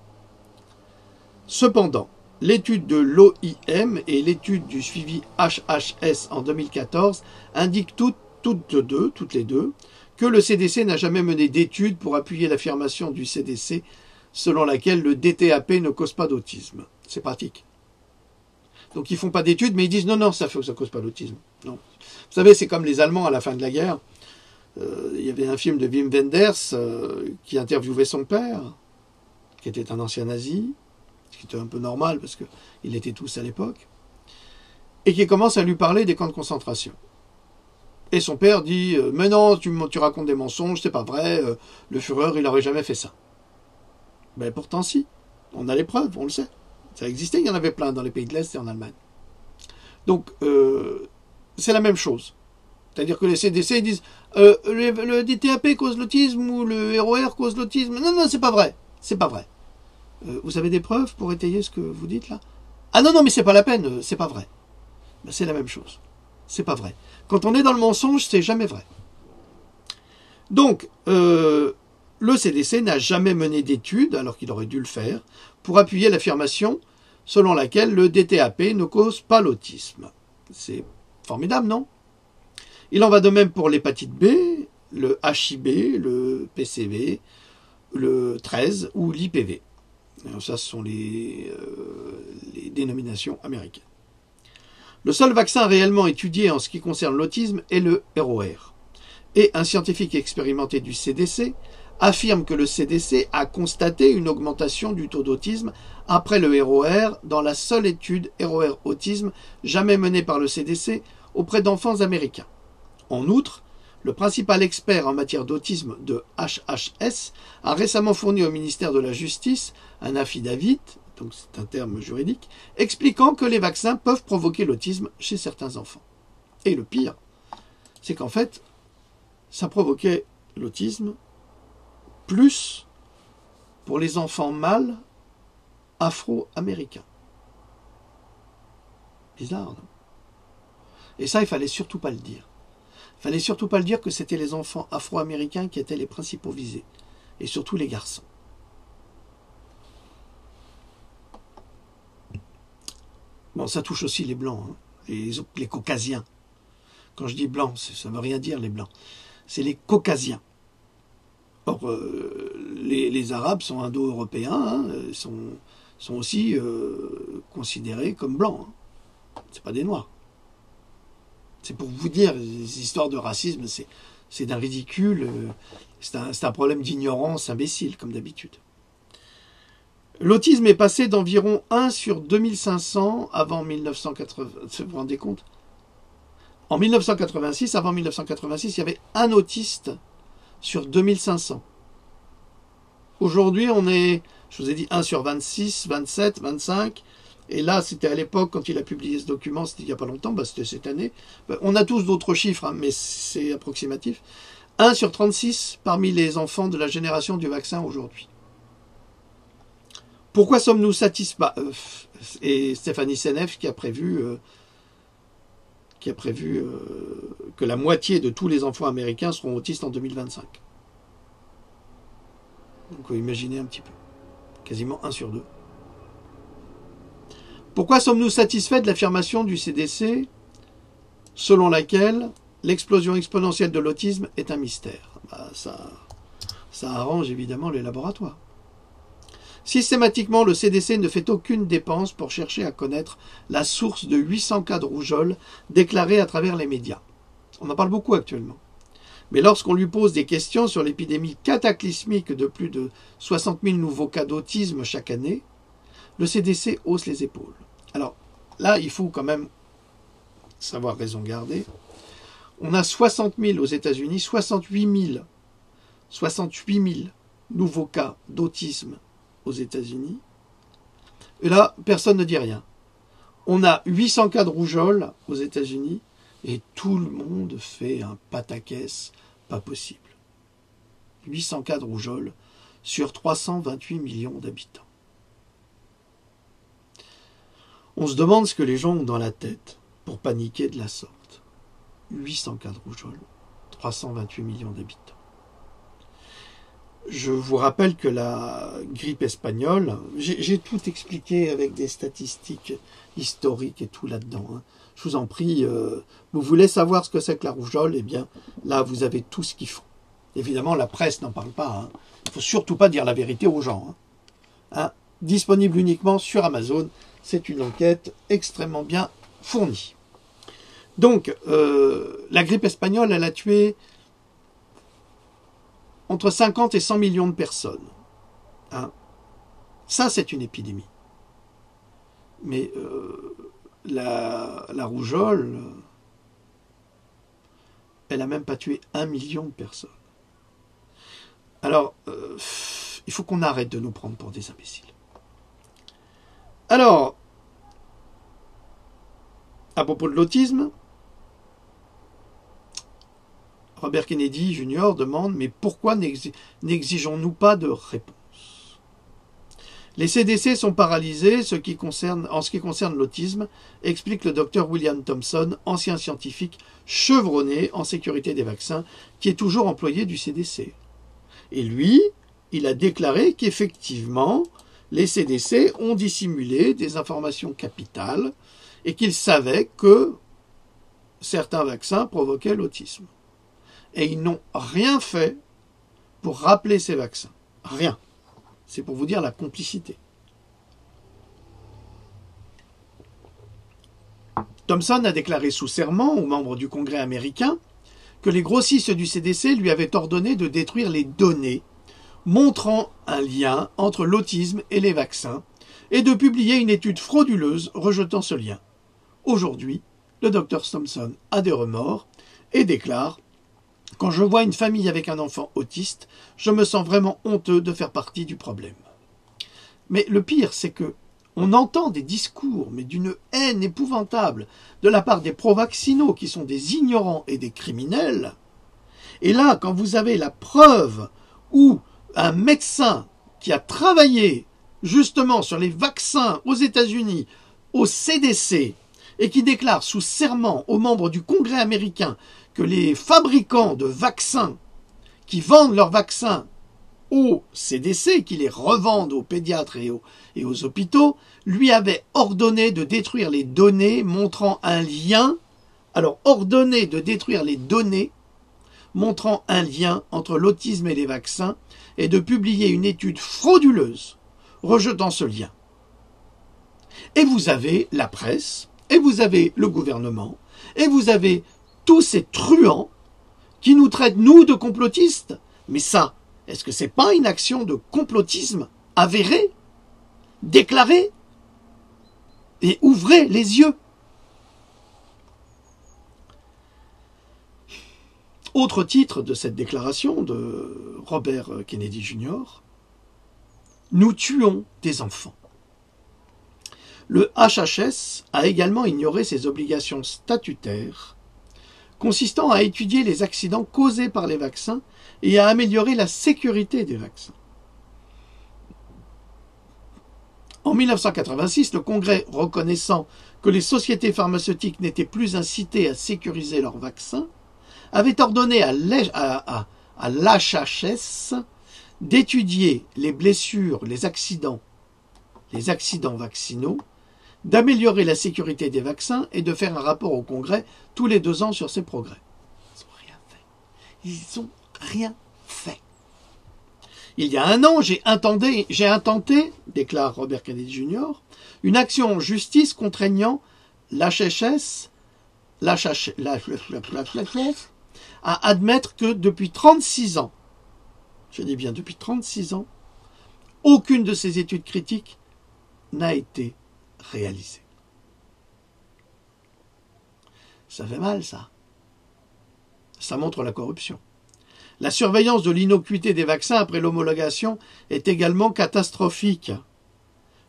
[SPEAKER 1] Cependant, l'étude de l'OIM et l'étude du suivi HHS en 2014 indiquent toutes les deux, que le CDC n'a jamais mené d'études pour appuyer l'affirmation du CDC selon laquelle le DTAP ne cause pas d'autisme. C'est pratique. Donc ils font pas d'études, mais ils disent non, ça cause pas l'autisme. Non. Vous savez, c'est comme les Allemands à la fin de la guerre. Il y avait un film de Wim Wenders qui interviewait son père, qui était un ancien nazi, ce qui était un peu normal parce qu'ils étaient tous à l'époque, et qui commence à lui parler des camps de concentration. Et son père dit « Mais non, tu racontes des mensonges, c'est pas vrai, le Führer, il n'aurait jamais fait ça. » Ben pourtant si, on a les preuves, on le sait. Ça existait, il y en avait plein dans les pays de l'Est et en Allemagne. Donc, c'est la même chose. C'est-à-dire que les CDC ils disent le DTAP cause l'autisme ou le ROR cause l'autisme. Non, non, c'est pas vrai. C'est pas vrai. Vous avez des preuves pour étayer ce que vous dites là? Ah non, non, mais c'est pas la peine, c'est pas vrai. Ben, c'est la même chose. C'est pas vrai. Quand on est dans le mensonge, c'est jamais vrai. Donc, le CDC n'a jamais mené d'études, alors qu'il aurait dû le faire, pour appuyer l'affirmation selon laquelle le DTAP ne cause pas l'autisme. C'est formidable, non? Il en va de même pour l'hépatite B, le HIV, le PCV, le 13 ou l'IPV. Alors ça, ce sont les dénominations américaines. Le seul vaccin réellement étudié en ce qui concerne l'autisme est le ROR. Et un scientifique expérimenté du CDC affirme que le CDC a constaté une augmentation du taux d'autisme après le ROR dans la seule étude ROR autisme jamais menée par le CDC auprès d'enfants américains. En outre, le principal expert en matière d'autisme de HHS a récemment fourni au ministère de la Justice un affidavit, donc c'est un terme juridique, expliquant que les vaccins peuvent provoquer l'autisme chez certains enfants. Et le pire, c'est qu'en fait, ça provoquait l'autisme plus pour les enfants mâles afro-américains. Bizarre, non? Et ça, il fallait surtout pas le dire. Il fallait surtout pas le dire que c'était les enfants afro-américains qui étaient les principaux visés. Et surtout les garçons. Bon, ça touche aussi les blancs, hein, les caucasiens. Quand je dis blanc, ça ne veut rien dire, les blancs. C'est les caucasiens. Or, les Arabes sont indo-européens, hein, sont aussi considérés comme blancs. Hein. C'est pas des Noirs. C'est pour vous dire, les histoires de racisme, c'est d'un ridicule, c'est un problème d'ignorance imbécile, comme d'habitude. L'autisme est passé d'environ 1 sur 2500 avant 1980. Vous vous rendez compte? En 1986, avant 1986, il y avait un autiste sur 2500. Aujourd'hui, on est, je vous ai dit, 1 sur 26, 27, 25. Et là, c'était à l'époque, quand il a publié ce document, c'était il n'y a pas longtemps, c'était cette année. On a tous d'autres chiffres, hein, mais c'est approximatif. 1 sur 36 parmi les enfants de la génération du vaccin aujourd'hui. Pourquoi sommes-nous satisfaits? Et Stéphanie Seneff qui a prévu que la moitié de tous les enfants américains seront autistes en 2025. Donc vous imaginez un petit peu. Quasiment 1 sur 2. Pourquoi sommes-nous satisfaits de l'affirmation du CDC selon laquelle l'explosion exponentielle de l'autisme est un mystère? Ça arrange évidemment les laboratoires. Systématiquement, le CDC ne fait aucune dépense pour chercher à connaître la source de 800 cas de rougeole déclarés à travers les médias. On en parle beaucoup actuellement. Mais lorsqu'on lui pose des questions sur l'épidémie cataclysmique de plus de 60 000 nouveaux cas d'autisme chaque année, le CDC hausse les épaules. Alors là, il faut quand même savoir raison garder. On a 60 000 aux États-Unis, 68 000 nouveaux cas d'autisme aux États-Unis. Et là, personne ne dit rien. On a 800 cas de rougeole aux États-Unis et tout le monde fait un pataquès pas possible. 800 cas de rougeole sur 328 millions d'habitants. On se demande ce que les gens ont dans la tête pour paniquer de la sorte. 800 cas de rougeole, 328 millions d'habitants. Je vous rappelle que la grippe espagnole, j'ai tout expliqué avec des statistiques historiques et tout là-dedans. Hein. Je vous en prie, vous voulez savoir ce que c'est que la rougeole? Eh bien, là, vous avez tout ce qu'il faut. Évidemment, la presse n'en parle pas. Hein. Il ne faut surtout pas dire la vérité aux gens. Hein. Hein. Disponible uniquement sur Amazon. C'est une enquête extrêmement bien fournie. Donc, la grippe espagnole, elle a tué entre 50 et 100 millions de personnes. Hein. Ça, c'est une épidémie. Mais la rougeole, elle n'a même pas tué 1 million de personnes. Alors, il faut qu'on arrête de nous prendre pour des imbéciles. Alors, à propos de l'autisme, Robert Kennedy Jr. demande « Mais pourquoi n'exigeons-nous pas de réponse ?» Les CDC sont paralysés en ce qui concerne l'autisme, explique le docteur William Thompson, ancien scientifique chevronné en sécurité des vaccins, qui est toujours employé du CDC. Et lui, il a déclaré qu'effectivement, les CDC ont dissimulé des informations capitales et qu'ils savaient que certains vaccins provoquaient l'autisme. Et ils n'ont rien fait pour rappeler ces vaccins. Rien. C'est pour vous dire la complicité. Thompson a déclaré sous serment aux membres du Congrès américain que les grossistes du CDC lui avaient ordonné de détruire les données montrant un lien entre l'autisme et les vaccins et de publier une étude frauduleuse rejetant ce lien. Aujourd'hui, le Dr Thompson a des remords et déclare « Quand je vois une famille avec un enfant autiste, je me sens vraiment honteux de faire partie du problème. » Mais le pire, c'est que on entend des discours, mais d'une haine épouvantable, de la part des pro-vaccinaux qui sont des ignorants et des criminels. Et là, quand vous avez la preuve où un médecin qui a travaillé justement sur les vaccins aux États-Unis, au CDC, et qui déclare sous serment aux membres du Congrès américain que les fabricants de vaccins qui vendent leurs vaccins au CDC, qui les revendent aux pédiatres et aux hôpitaux, lui avaient ordonné de détruire les données montrant un lien. Alors, ordonné de détruire les données montrant un lien entre l'autisme et les vaccins et de publier une étude frauduleuse rejetant ce lien. Et vous avez la presse, et vous avez le gouvernement, et vous avez tous ces truands qui nous traitent, nous, de complotistes. Mais ça, est-ce que c'est pas une action de complotisme avérée, déclarée? Et ouvrez les yeux. Autre titre de cette déclaration de Robert Kennedy Jr. Nous tuons des enfants. Le HHS a également ignoré ses obligations statutaires consistant à étudier les accidents causés par les vaccins et à améliorer la sécurité des vaccins. En 1986, le Congrès, reconnaissant que les sociétés pharmaceutiques n'étaient plus incitées à sécuriser leurs vaccins, avait ordonné à l'HHS d'étudier les blessures, les accidents vaccinaux, d'améliorer la sécurité des vaccins et de faire un rapport au Congrès tous les 2 ans sur ces progrès. Ils n'ont rien fait. Ils n'ont rien fait. Il y a 1 an, j'ai intenté, déclare Robert Kennedy Jr., une action en justice contraignant l'HHS à admettre que depuis 36 ans, je dis bien depuis 36 ans, aucune de ces études critiques n'a été réalisée. Ça fait mal, ça. Ça montre la corruption. La surveillance de l'innocuité des vaccins après l'homologation est également catastrophique.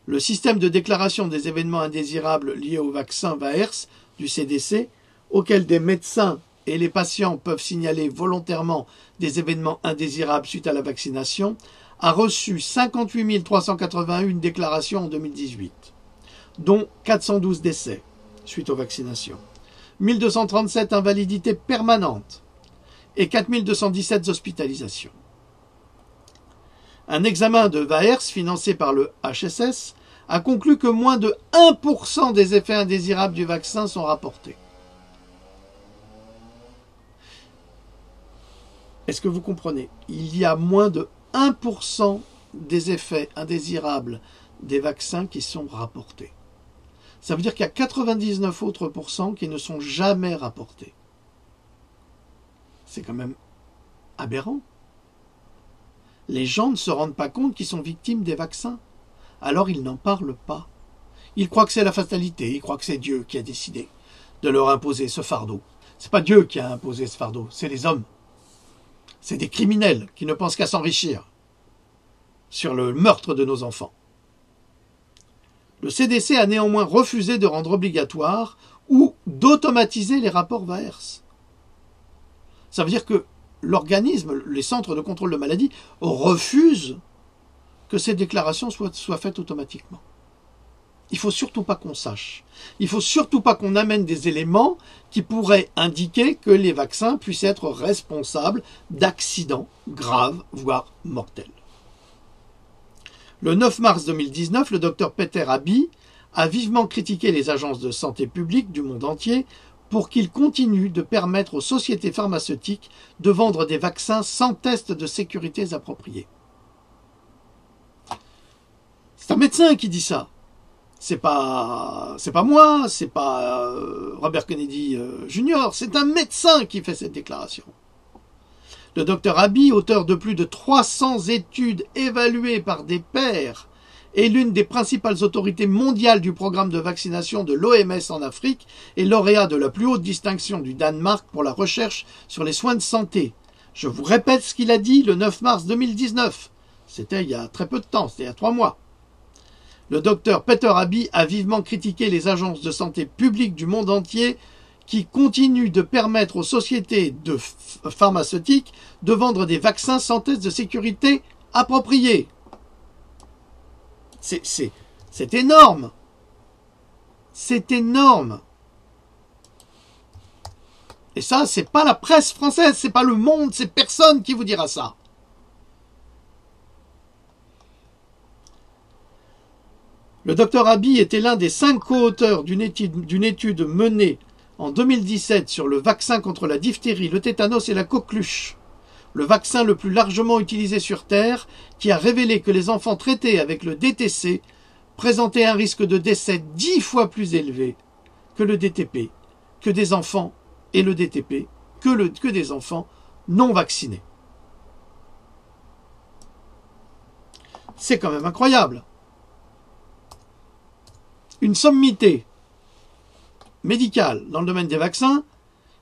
[SPEAKER 1] Le système de déclaration des événements indésirables liés au vaccin VAERS du CDC, auquel des médecins et les patients peuvent signaler volontairement des événements indésirables suite à la vaccination, a reçu 58 381 déclarations en 2018, dont 412 décès suite aux vaccinations, 1237 invalidités permanentes et 4217 hospitalisations. Un examen de VAERS financé par le HSS a conclu que moins de 1% des effets indésirables du vaccin sont rapportés. Est-ce que vous comprenez? Il y a moins de 1% des effets indésirables des vaccins qui sont rapportés. Ça veut dire qu'il y a 99 autres % qui ne sont jamais rapportés. C'est quand même aberrant. Les gens ne se rendent pas compte qu'ils sont victimes des vaccins. Alors ils n'en parlent pas. Ils croient que c'est la fatalité, ils croient que c'est Dieu qui a décidé de leur imposer ce fardeau. C'est pas Dieu qui a imposé ce fardeau, c'est les hommes. C'est des criminels qui ne pensent qu'à s'enrichir. sur le meurtre de nos enfants. Le CDC a néanmoins refusé de rendre obligatoire ou d'automatiser les rapports VAERS. Ça veut dire que l'organisme, les centres de contrôle de maladie, refusent que ces déclarations soient faites automatiquement. Il ne faut surtout pas qu'on sache. Il ne faut surtout pas qu'on amène des éléments qui pourraient indiquer que les vaccins puissent être responsables d'accidents graves, voire mortels. Le 9 mars 2019, le docteur Peter Abbey a vivement critiqué les agences de santé publique du monde entier pour qu'ils continuent de permettre aux sociétés pharmaceutiques de vendre des vaccins sans tests de sécurité appropriés. C'est un médecin qui dit ça. C'est pas moi, c'est pas Robert Kennedy Jr., c'est un médecin qui fait cette déclaration. Le docteur Abbey, auteur de plus de 300 études évaluées par des pairs, est l'une des principales autorités mondiales du programme de vaccination de l'OMS en Afrique et lauréat de la plus haute distinction du Danemark pour la recherche sur les soins de santé. Je vous répète ce qu'il a dit le 9 mars 2019. C'était il y a très peu de temps, c'était il y a 3 mois. Le docteur Peter Abbey a vivement critiqué les agences de santé publiques du monde entier qui continuent de permettre aux sociétés pharmaceutiques de vendre des vaccins sans test de sécurité appropriés. C'est énorme. C'est énorme. Et ça, c'est pas la presse française, c'est pas Le Monde, c'est personne qui vous dira ça. Le docteur Abbey était l'un des 5 co-auteurs d'une étude menée en 2017 sur le vaccin contre la diphtérie, le tétanos et la coqueluche, le vaccin le plus largement utilisé sur Terre, qui a révélé que les enfants traités avec le DTC présentaient un risque de décès 10 fois plus élevé que le DTP, que des enfants et le DTP, que des enfants non vaccinés. C'est quand même incroyable. Une sommité médicale dans le domaine des vaccins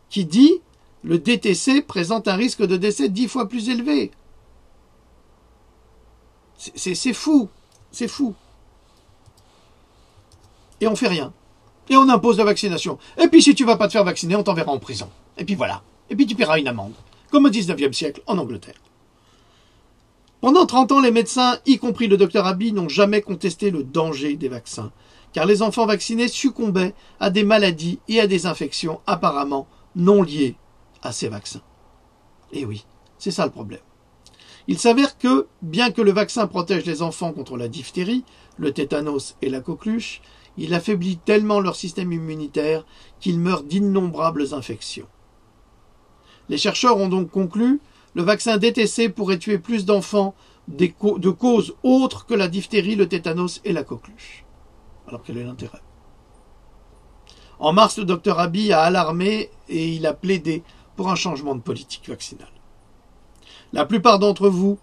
[SPEAKER 1] qui dit le DTC présente un risque de décès 10 fois plus élevé. C'est fou, c'est fou. Et on fait rien. Et on impose la vaccination. Et puis si tu vas pas te faire vacciner, on t'enverra en prison. Et puis voilà. Et puis tu paieras une amende. Comme au 19e siècle en Angleterre. Pendant 30 ans, les médecins, y compris le docteur Abbey, n'ont jamais contesté le danger des vaccins, car les enfants vaccinés succombaient à des maladies et à des infections apparemment non liées à ces vaccins. Et oui, c'est ça le problème. Il s'avère que, bien que le vaccin protège les enfants contre la diphtérie, le tétanos et la coqueluche, il affaiblit tellement leur système immunitaire qu'ils meurent d'innombrables infections. Les chercheurs ont donc conclu le vaccin DTC pourrait tuer plus d'enfants de causes autres que la diphtérie, le tétanos et la coqueluche. Alors quel est l'intérêt? En mars, le docteur Abbey a alarmé et il a plaidé pour un changement de politique vaccinale. La plupart d'entre vous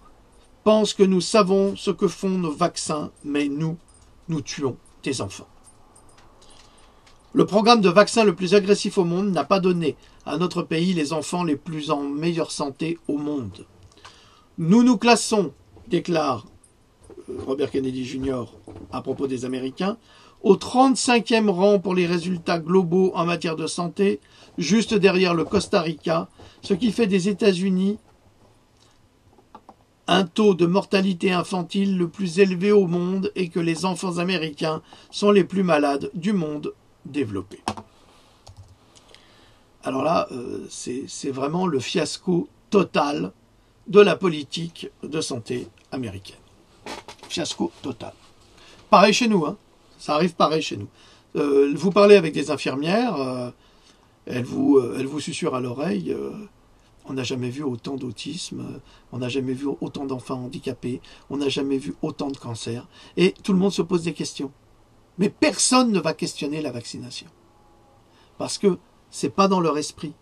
[SPEAKER 1] pensent que nous savons ce que font nos vaccins, mais nous tuons des enfants. Le programme de vaccins le plus agressif au monde n'a pas donné à notre pays les enfants les plus en meilleure santé au monde. Nous nous classons, déclare Robert Kennedy Jr. à propos des Américains, au 35e rang pour les résultats globaux en matière de santé, juste derrière le Costa Rica, ce qui fait des États-Unis un taux de mortalité infantile le plus élevé au monde et que les enfants américains sont les plus malades du monde développé. Alors là, c'est vraiment le fiasco total de la politique de santé américaine. Fiasco total. Pareil chez nous, hein. Ça arrive pareil chez nous. Vous parlez avec des infirmières, elles vous susurrent à l'oreille, on n'a jamais vu autant d'autisme, on n'a jamais vu autant d'enfants handicapés, on n'a jamais vu autant de cancers, et tout le monde se pose des questions. Mais personne ne va questionner la vaccination. Parce que c'est pas dans leur esprit.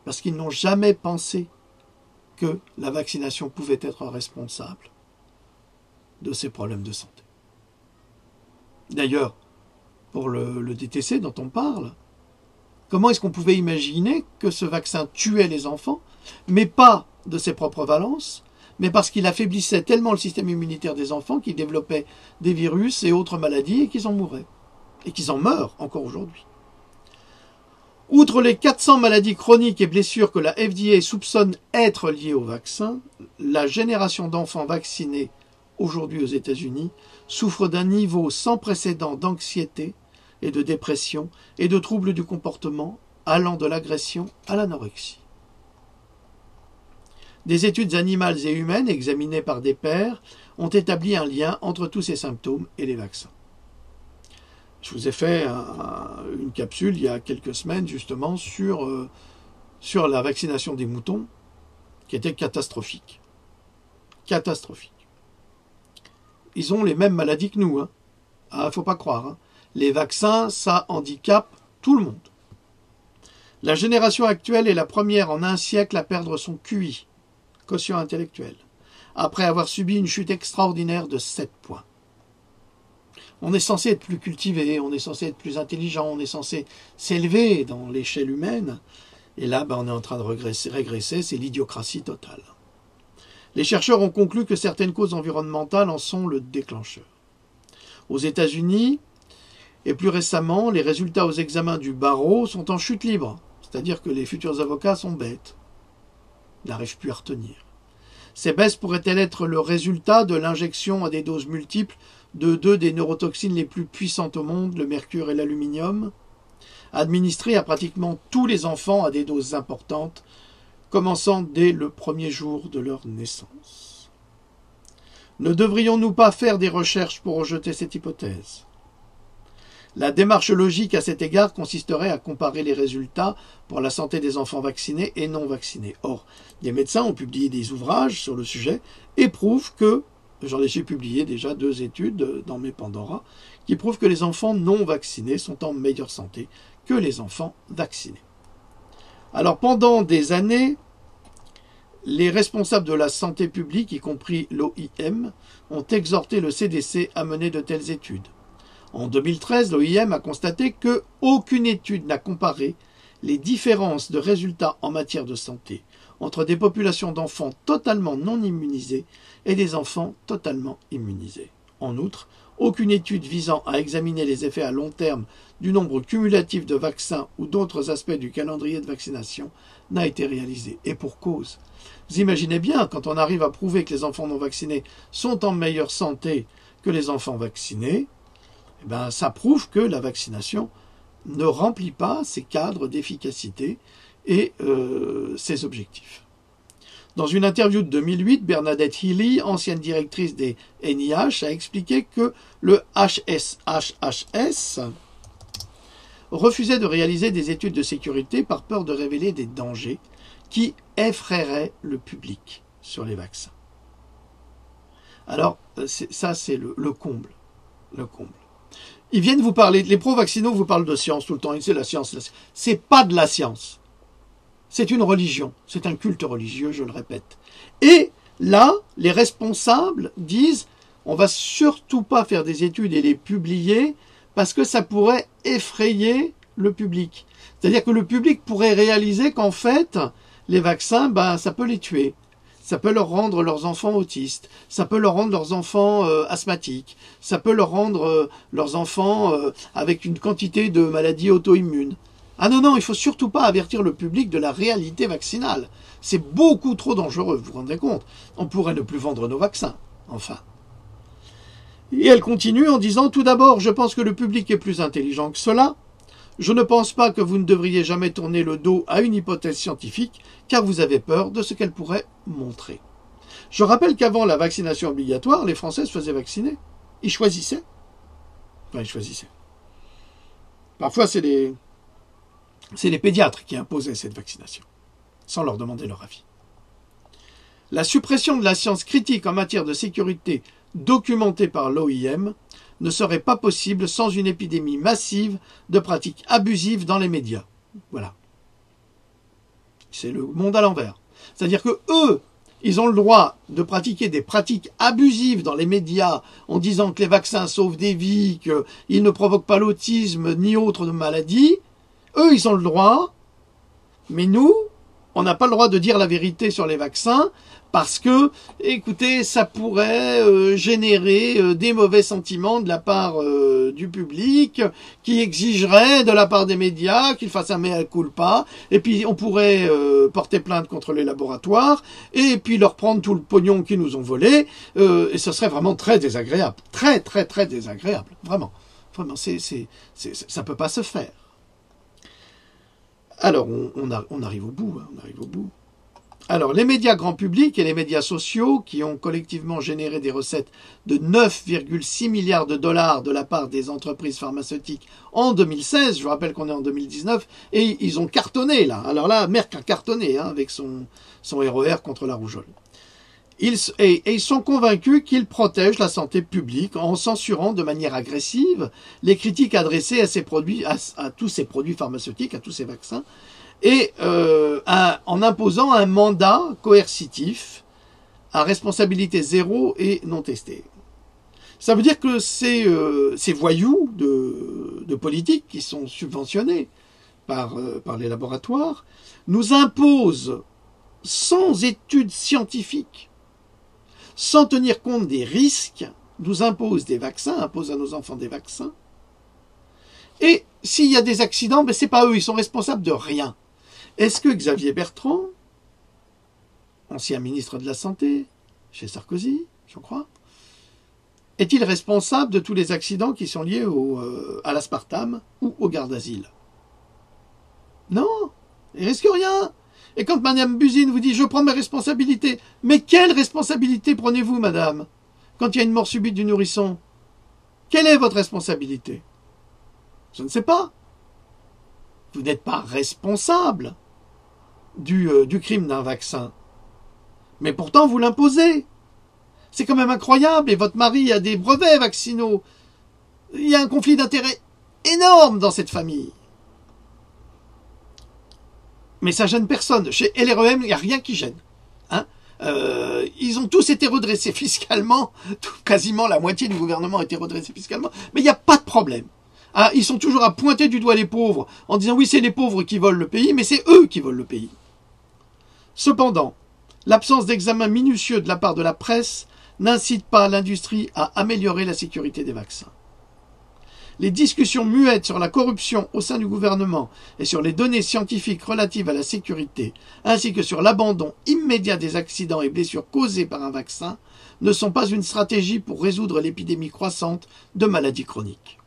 [SPEAKER 1] Parce qu'ils n'ont jamais pensé que la vaccination pouvait être responsable de ces problèmes de santé. D'ailleurs, pour le DTC dont on parle, comment est-ce qu'on pouvait imaginer que ce vaccin tuait les enfants, mais pas de ses propres valences, mais parce qu'il affaiblissait tellement le système immunitaire des enfants qu'ils développaient des virus et autres maladies et qu'ils en mouraient. Et qu'ils en meurent encore aujourd'hui. Outre les 400 maladies chroniques et blessures que la FDA soupçonne être liées au vaccin, la génération d'enfants vaccinés aujourd'hui aux États-Unis souffre d'un niveau sans précédent d'anxiété et de dépression et de troubles du comportement allant de l'agression à l'anorexie. Des études animales et humaines examinées par des pairs ont établi un lien entre tous ces symptômes et les vaccins. Je vous ai fait une capsule il y a quelques semaines justement sur la vaccination des moutons qui était catastrophique. Catastrophique. Ils ont les mêmes maladies que nous. Faut pas croire. Les vaccins, ça handicape tout le monde. La génération actuelle est la première en un siècle à perdre son QI, quotient intellectuel, après avoir subi une chute extraordinaire de 7 points. On est censé être plus cultivé, on est censé être plus intelligent, on est censé s'élever dans l'échelle humaine. Et là, on est en train de régresser, c'est l'idiocratie totale. Les chercheurs ont conclu que certaines causes environnementales en sont le déclencheur. Aux États-Unis, et plus récemment, les résultats aux examens du barreau sont en chute libre. C'est-à-dire que les futurs avocats sont bêtes. Ils n'arrivent plus à retenir. Ces baisses pourraient-elles être le résultat de l'injection à des doses multiples de deux des neurotoxines les plus puissantes au monde, le mercure et l'aluminium, administrées à pratiquement tous les enfants à des doses importantes, commençant dès le premier jour de leur naissance. Ne devrions-nous pas faire des recherches pour rejeter cette hypothèse ? La démarche logique à cet égard consisterait à comparer les résultats pour la santé des enfants vaccinés et non vaccinés. Or, des médecins ont publié des ouvrages sur le sujet et prouvent que, j'ai publié déjà 2 études dans mes Pandora, qui prouvent que les enfants non vaccinés sont en meilleure santé que les enfants vaccinés. Alors pendant des années, les responsables de la santé publique, y compris l'OIM, ont exhorté le CDC à mener de telles études. En 2013, l'OIM a constaté qu'aucune étude n'a comparé les différences de résultats en matière de santé entre des populations d'enfants totalement non immunisés et des enfants totalement immunisés. En outre, aucune étude visant à examiner les effets à long terme du nombre cumulatif de vaccins ou d'autres aspects du calendrier de vaccination n'a été réalisée. Et pour cause. Vous imaginez bien, quand on arrive à prouver que les enfants non vaccinés sont en meilleure santé que les enfants vaccinés, ça prouve que la vaccination ne remplit pas ses cadres d'efficacité et ses objectifs. Dans une interview de 2008, Bernadette Healy, ancienne directrice des NIH, a expliqué que le HSHHS refusait de réaliser des études de sécurité par peur de révéler des dangers qui effraieraient le public sur les vaccins. Alors, ça c'est le comble. Le comble. Ils viennent vous parler, les pro-vaccinaux vous parlent de science tout le temps, c'est la science. C'est pas de la science. C'est une religion, c'est un culte religieux, je le répète. Et là, les responsables disent, on va surtout pas faire des études et les publier parce que ça pourrait effrayer le public. C'est-à-dire que le public pourrait réaliser qu'en fait, les vaccins, ça peut les tuer. Ça peut leur rendre leurs enfants autistes, ça peut leur rendre leurs enfants asthmatiques, ça peut leur rendre leurs enfants avec une quantité de maladies auto-immunes. Ah non, il faut surtout pas avertir le public de la réalité vaccinale. C'est beaucoup trop dangereux, vous vous rendez compte? On pourrait ne plus vendre nos vaccins, enfin. Et elle continue en disant, tout d'abord, je pense que le public est plus intelligent que cela. Je ne pense pas que vous ne devriez jamais tourner le dos à une hypothèse scientifique, car vous avez peur de ce qu'elle pourrait montrer. Je rappelle qu'avant la vaccination obligatoire, les Français se faisaient vacciner. Ils choisissaient. Enfin, ils choisissaient. Parfois, c'est les pédiatres qui imposaient cette vaccination, sans leur demander leur avis. La suppression de la science critique en matière de sécurité documentée par l'OIM ne serait pas possible sans une épidémie massive de pratiques abusives dans les médias. Voilà. C'est le monde à l'envers. C'est-à-dire que eux, ils ont le droit de pratiquer des pratiques abusives dans les médias en disant que les vaccins sauvent des vies, qu'ils ne provoquent pas l'autisme ni autre maladie. Eux, ils ont le droit. Mais nous, on n'a pas le droit de dire la vérité sur les vaccins parce que, écoutez, ça pourrait générer des mauvais sentiments de la part du public, qui exigerait de la part des médias qu'ils fassent un mea culpa, et puis on pourrait porter plainte contre les laboratoires, et puis leur prendre tout le pognon qu'ils nous ont volé, et ce serait vraiment très désagréable, très très très désagréable, vraiment, vraiment, ça peut pas se faire. Alors, on arrive au bout, hein, on arrive au bout. Alors, les médias grand public et les médias sociaux, qui ont collectivement généré des recettes de 9,6 milliards de dollars de la part des entreprises pharmaceutiques en 2016, je vous rappelle qu'on est en 2019, et ils ont cartonné, là. Alors là, Merck a cartonné, hein, avec son RER contre la rougeole. Ils sont convaincus qu'ils protègent la santé publique en censurant de manière agressive les critiques adressées à ces produits, à tous ces produits pharmaceutiques, à tous ces vaccins, et en imposant un mandat coercitif à responsabilité zéro et non testé. Ça veut dire que ces voyous de politiques qui sont subventionnés par les laboratoires nous imposent, sans études scientifiques, sans tenir compte des risques, nous imposent des vaccins, imposent à nos enfants des vaccins. Et s'il y a des accidents, ben c'est pas eux, ils sont responsables de rien. Est-ce que Xavier Bertrand, ancien ministre de la Santé, chez Sarkozy, je crois, est-il responsable de tous les accidents qui sont liés à l'aspartame ou au garde d'asile? Non, il risque rien. Et quand Madame Buzyn vous dit « je prends mes responsabilités », mais quelle responsabilité prenez-vous, madame, quand il y a une mort subite du nourrisson? Quelle est votre responsabilité? Je ne sais pas. Vous n'êtes pas responsable du crime d'un vaccin. Mais pourtant, vous l'imposez. C'est quand même incroyable. Et votre mari a des brevets vaccinaux. Il y a un conflit d'intérêts énorme dans cette famille. Mais ça gêne personne. Chez LREM, il n'y a rien qui gêne. Hein, ils ont tous été redressés fiscalement. Quasiment la moitié du gouvernement a été redressé fiscalement. Mais il n'y a pas de problème. Hein, ils sont toujours à pointer du doigt les pauvres en disant oui, c'est les pauvres qui volent le pays, mais c'est eux qui volent le pays. Cependant, l'absence d'examen minutieux de la part de la presse n'incite pas l'industrie à améliorer la sécurité des vaccins. Les discussions muettes sur la corruption au sein du gouvernement et sur les données scientifiques relatives à la sécurité, ainsi que sur l'abandon immédiat des accidents et blessures causés par un vaccin, ne sont pas une stratégie pour résoudre l'épidémie croissante de maladies chroniques.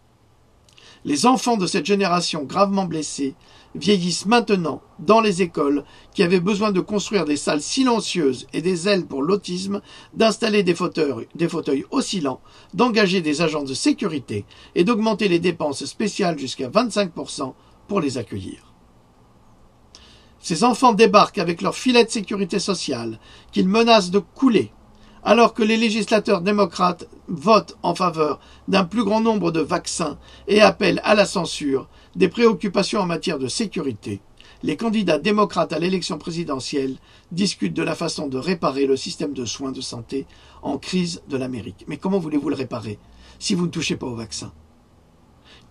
[SPEAKER 1] Les enfants de cette génération gravement blessés vieillissent maintenant dans les écoles qui avaient besoin de construire des salles silencieuses et des ailes pour l'autisme, d'installer des fauteuils oscillants, d'engager des agents de sécurité et d'augmenter les dépenses spéciales jusqu'à 25% pour les accueillir. Ces enfants débarquent avec leur filet de sécurité sociale qu'ils menacent de couler, alors que les législateurs démocrates votent en faveur d'un plus grand nombre de vaccins et appellent à la censure des préoccupations en matière de sécurité. Les candidats démocrates à l'élection présidentielle discutent de la façon de réparer le système de soins de santé en crise de l'Amérique. Mais comment voulez-vous le réparer si vous ne touchez pas au vaccin?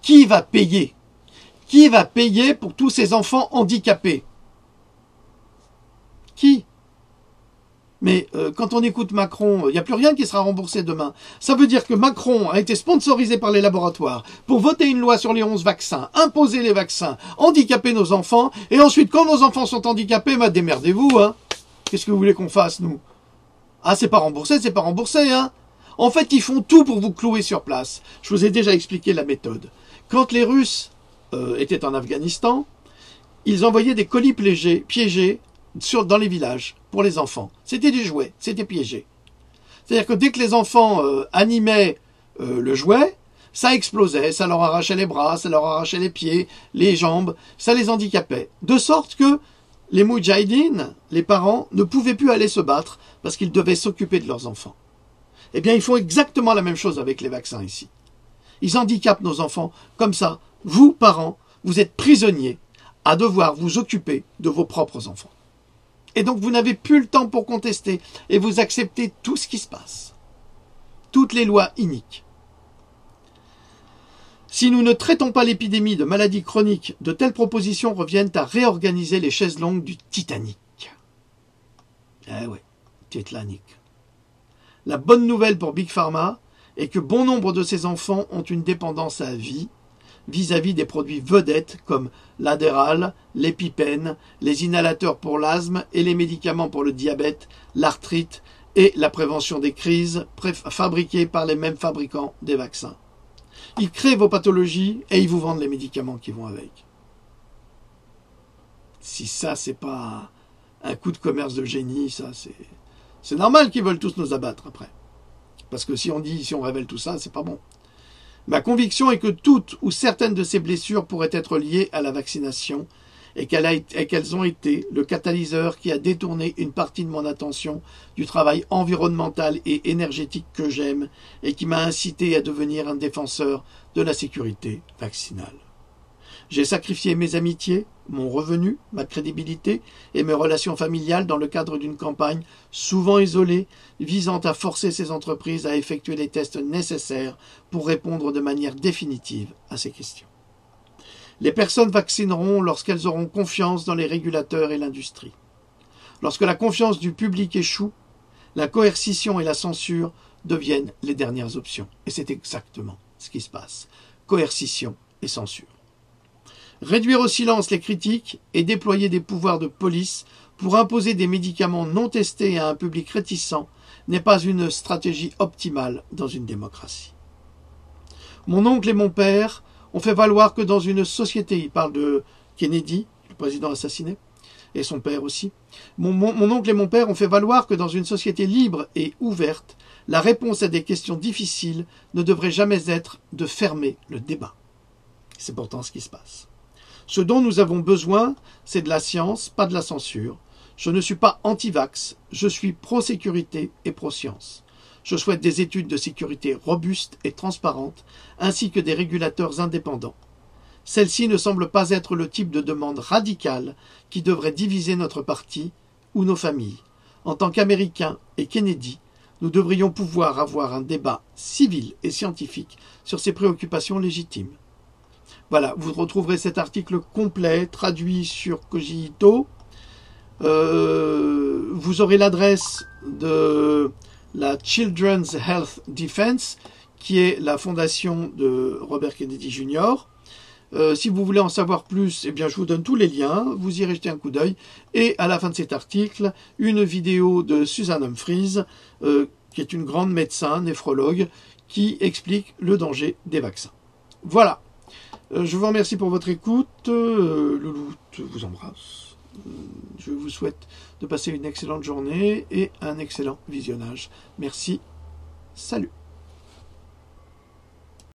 [SPEAKER 1] Qui va payer? Qui va payer pour tous ces enfants handicapés? Qui? Mais quand on écoute Macron, il n'y a plus rien qui sera remboursé demain. Ça veut dire que Macron a été sponsorisé par les laboratoires pour voter une loi sur les 11 vaccins, imposer les vaccins, handicaper nos enfants, et ensuite, quand nos enfants sont handicapés, bah démerdez-vous, hein. Qu'est-ce que vous voulez qu'on fasse, nous? Ah, c'est pas remboursé, hein. En fait, ils font tout pour vous clouer sur place. Je vous ai déjà expliqué la méthode. Quand les Russes étaient en Afghanistan, ils envoyaient des colis piégés dans les villages, pour les enfants. C'était des jouets, c'était piégé. C'est-à-dire que dès que les enfants animaient le jouet, ça explosait, ça leur arrachait les bras, ça leur arrachait les pieds, les jambes, ça les handicapait. De sorte que les moudjahidines, les parents, ne pouvaient plus aller se battre parce qu'ils devaient s'occuper de leurs enfants. Eh bien, ils font exactement la même chose avec les vaccins ici. Ils handicapent nos enfants comme ça. Vous, parents, vous êtes prisonniers à devoir vous occuper de vos propres enfants. Et donc vous n'avez plus le temps pour contester et vous acceptez tout ce qui se passe. Toutes les lois iniques. Si nous ne traitons pas l'épidémie de maladies chroniques, de telles propositions reviennent à réorganiser les chaises longues du Titanic. Eh ouais, Titanic. La bonne nouvelle pour Big Pharma est que bon nombre de ces enfants ont une dépendance à vie vis-à-vis des produits vedettes comme l'Adderall, l'épipène, les inhalateurs pour l'asthme et les médicaments pour le diabète, l'arthrite et la prévention des crises fabriqués par les mêmes fabricants des vaccins. Ils créent vos pathologies et ils vous vendent les médicaments qui vont avec. Si ça, c'est pas un coup de commerce de génie, ça, c'est normal qu'ils veulent tous nous abattre après. Parce que si on révèle tout ça, c'est pas bon. Ma conviction est que toutes ou certaines de ces blessures pourraient être liées à la vaccination et qu'elles ont été le catalyseur qui a détourné une partie de mon attention du travail environnemental et énergétique que j'aime et qui m'a incité à devenir un défenseur de la sécurité vaccinale. J'ai sacrifié mes amitiés, mon revenu, ma crédibilité et mes relations familiales dans le cadre d'une campagne souvent isolée visant à forcer ces entreprises à effectuer les tests nécessaires pour répondre de manière définitive à ces questions. Les personnes vaccineront lorsqu'elles auront confiance dans les régulateurs et l'industrie. Lorsque la confiance du public échoue, la coercition et la censure deviennent les dernières options. Et c'est exactement ce qui se passe. Coercition et censure. Réduire au silence les critiques et déployer des pouvoirs de police pour imposer des médicaments non testés à un public réticent n'est pas une stratégie optimale dans une démocratie. Mon oncle et mon père ont fait valoir que dans une société, il parle de Kennedy, le président assassiné, et son père aussi, mon oncle et mon père ont fait valoir que dans une société libre et ouverte, la réponse à des questions difficiles ne devrait jamais être de fermer le débat. C'est pourtant ce qui se passe. Ce dont nous avons besoin, c'est de la science, pas de la censure. Je ne suis pas anti-vax, je suis pro-sécurité et pro-science. Je souhaite des études de sécurité robustes et transparentes, ainsi que des régulateurs indépendants. Celle-ci ne semble pas être le type de demande radicale qui devrait diviser notre parti ou nos familles. En tant qu'Américains et Kennedy, nous devrions pouvoir avoir un débat civil et scientifique sur ces préoccupations légitimes. Voilà, vous retrouverez cet article complet, traduit sur Cogito. Vous aurez l'adresse de la Children's Health Defense, qui est la fondation de Robert Kennedy Jr. Si vous voulez en savoir plus, eh bien, je vous donne tous les liens, vous irez jeter un coup d'œil. Et à la fin de cet article, une vidéo de Susan Humphries, qui est une grande médecin, néphrologue, qui explique le danger des vaccins. Voilà. Je vous remercie pour votre écoute. Louloute vous embrasse. Je vous souhaite de passer une excellente journée et un excellent visionnage. Merci. Salut.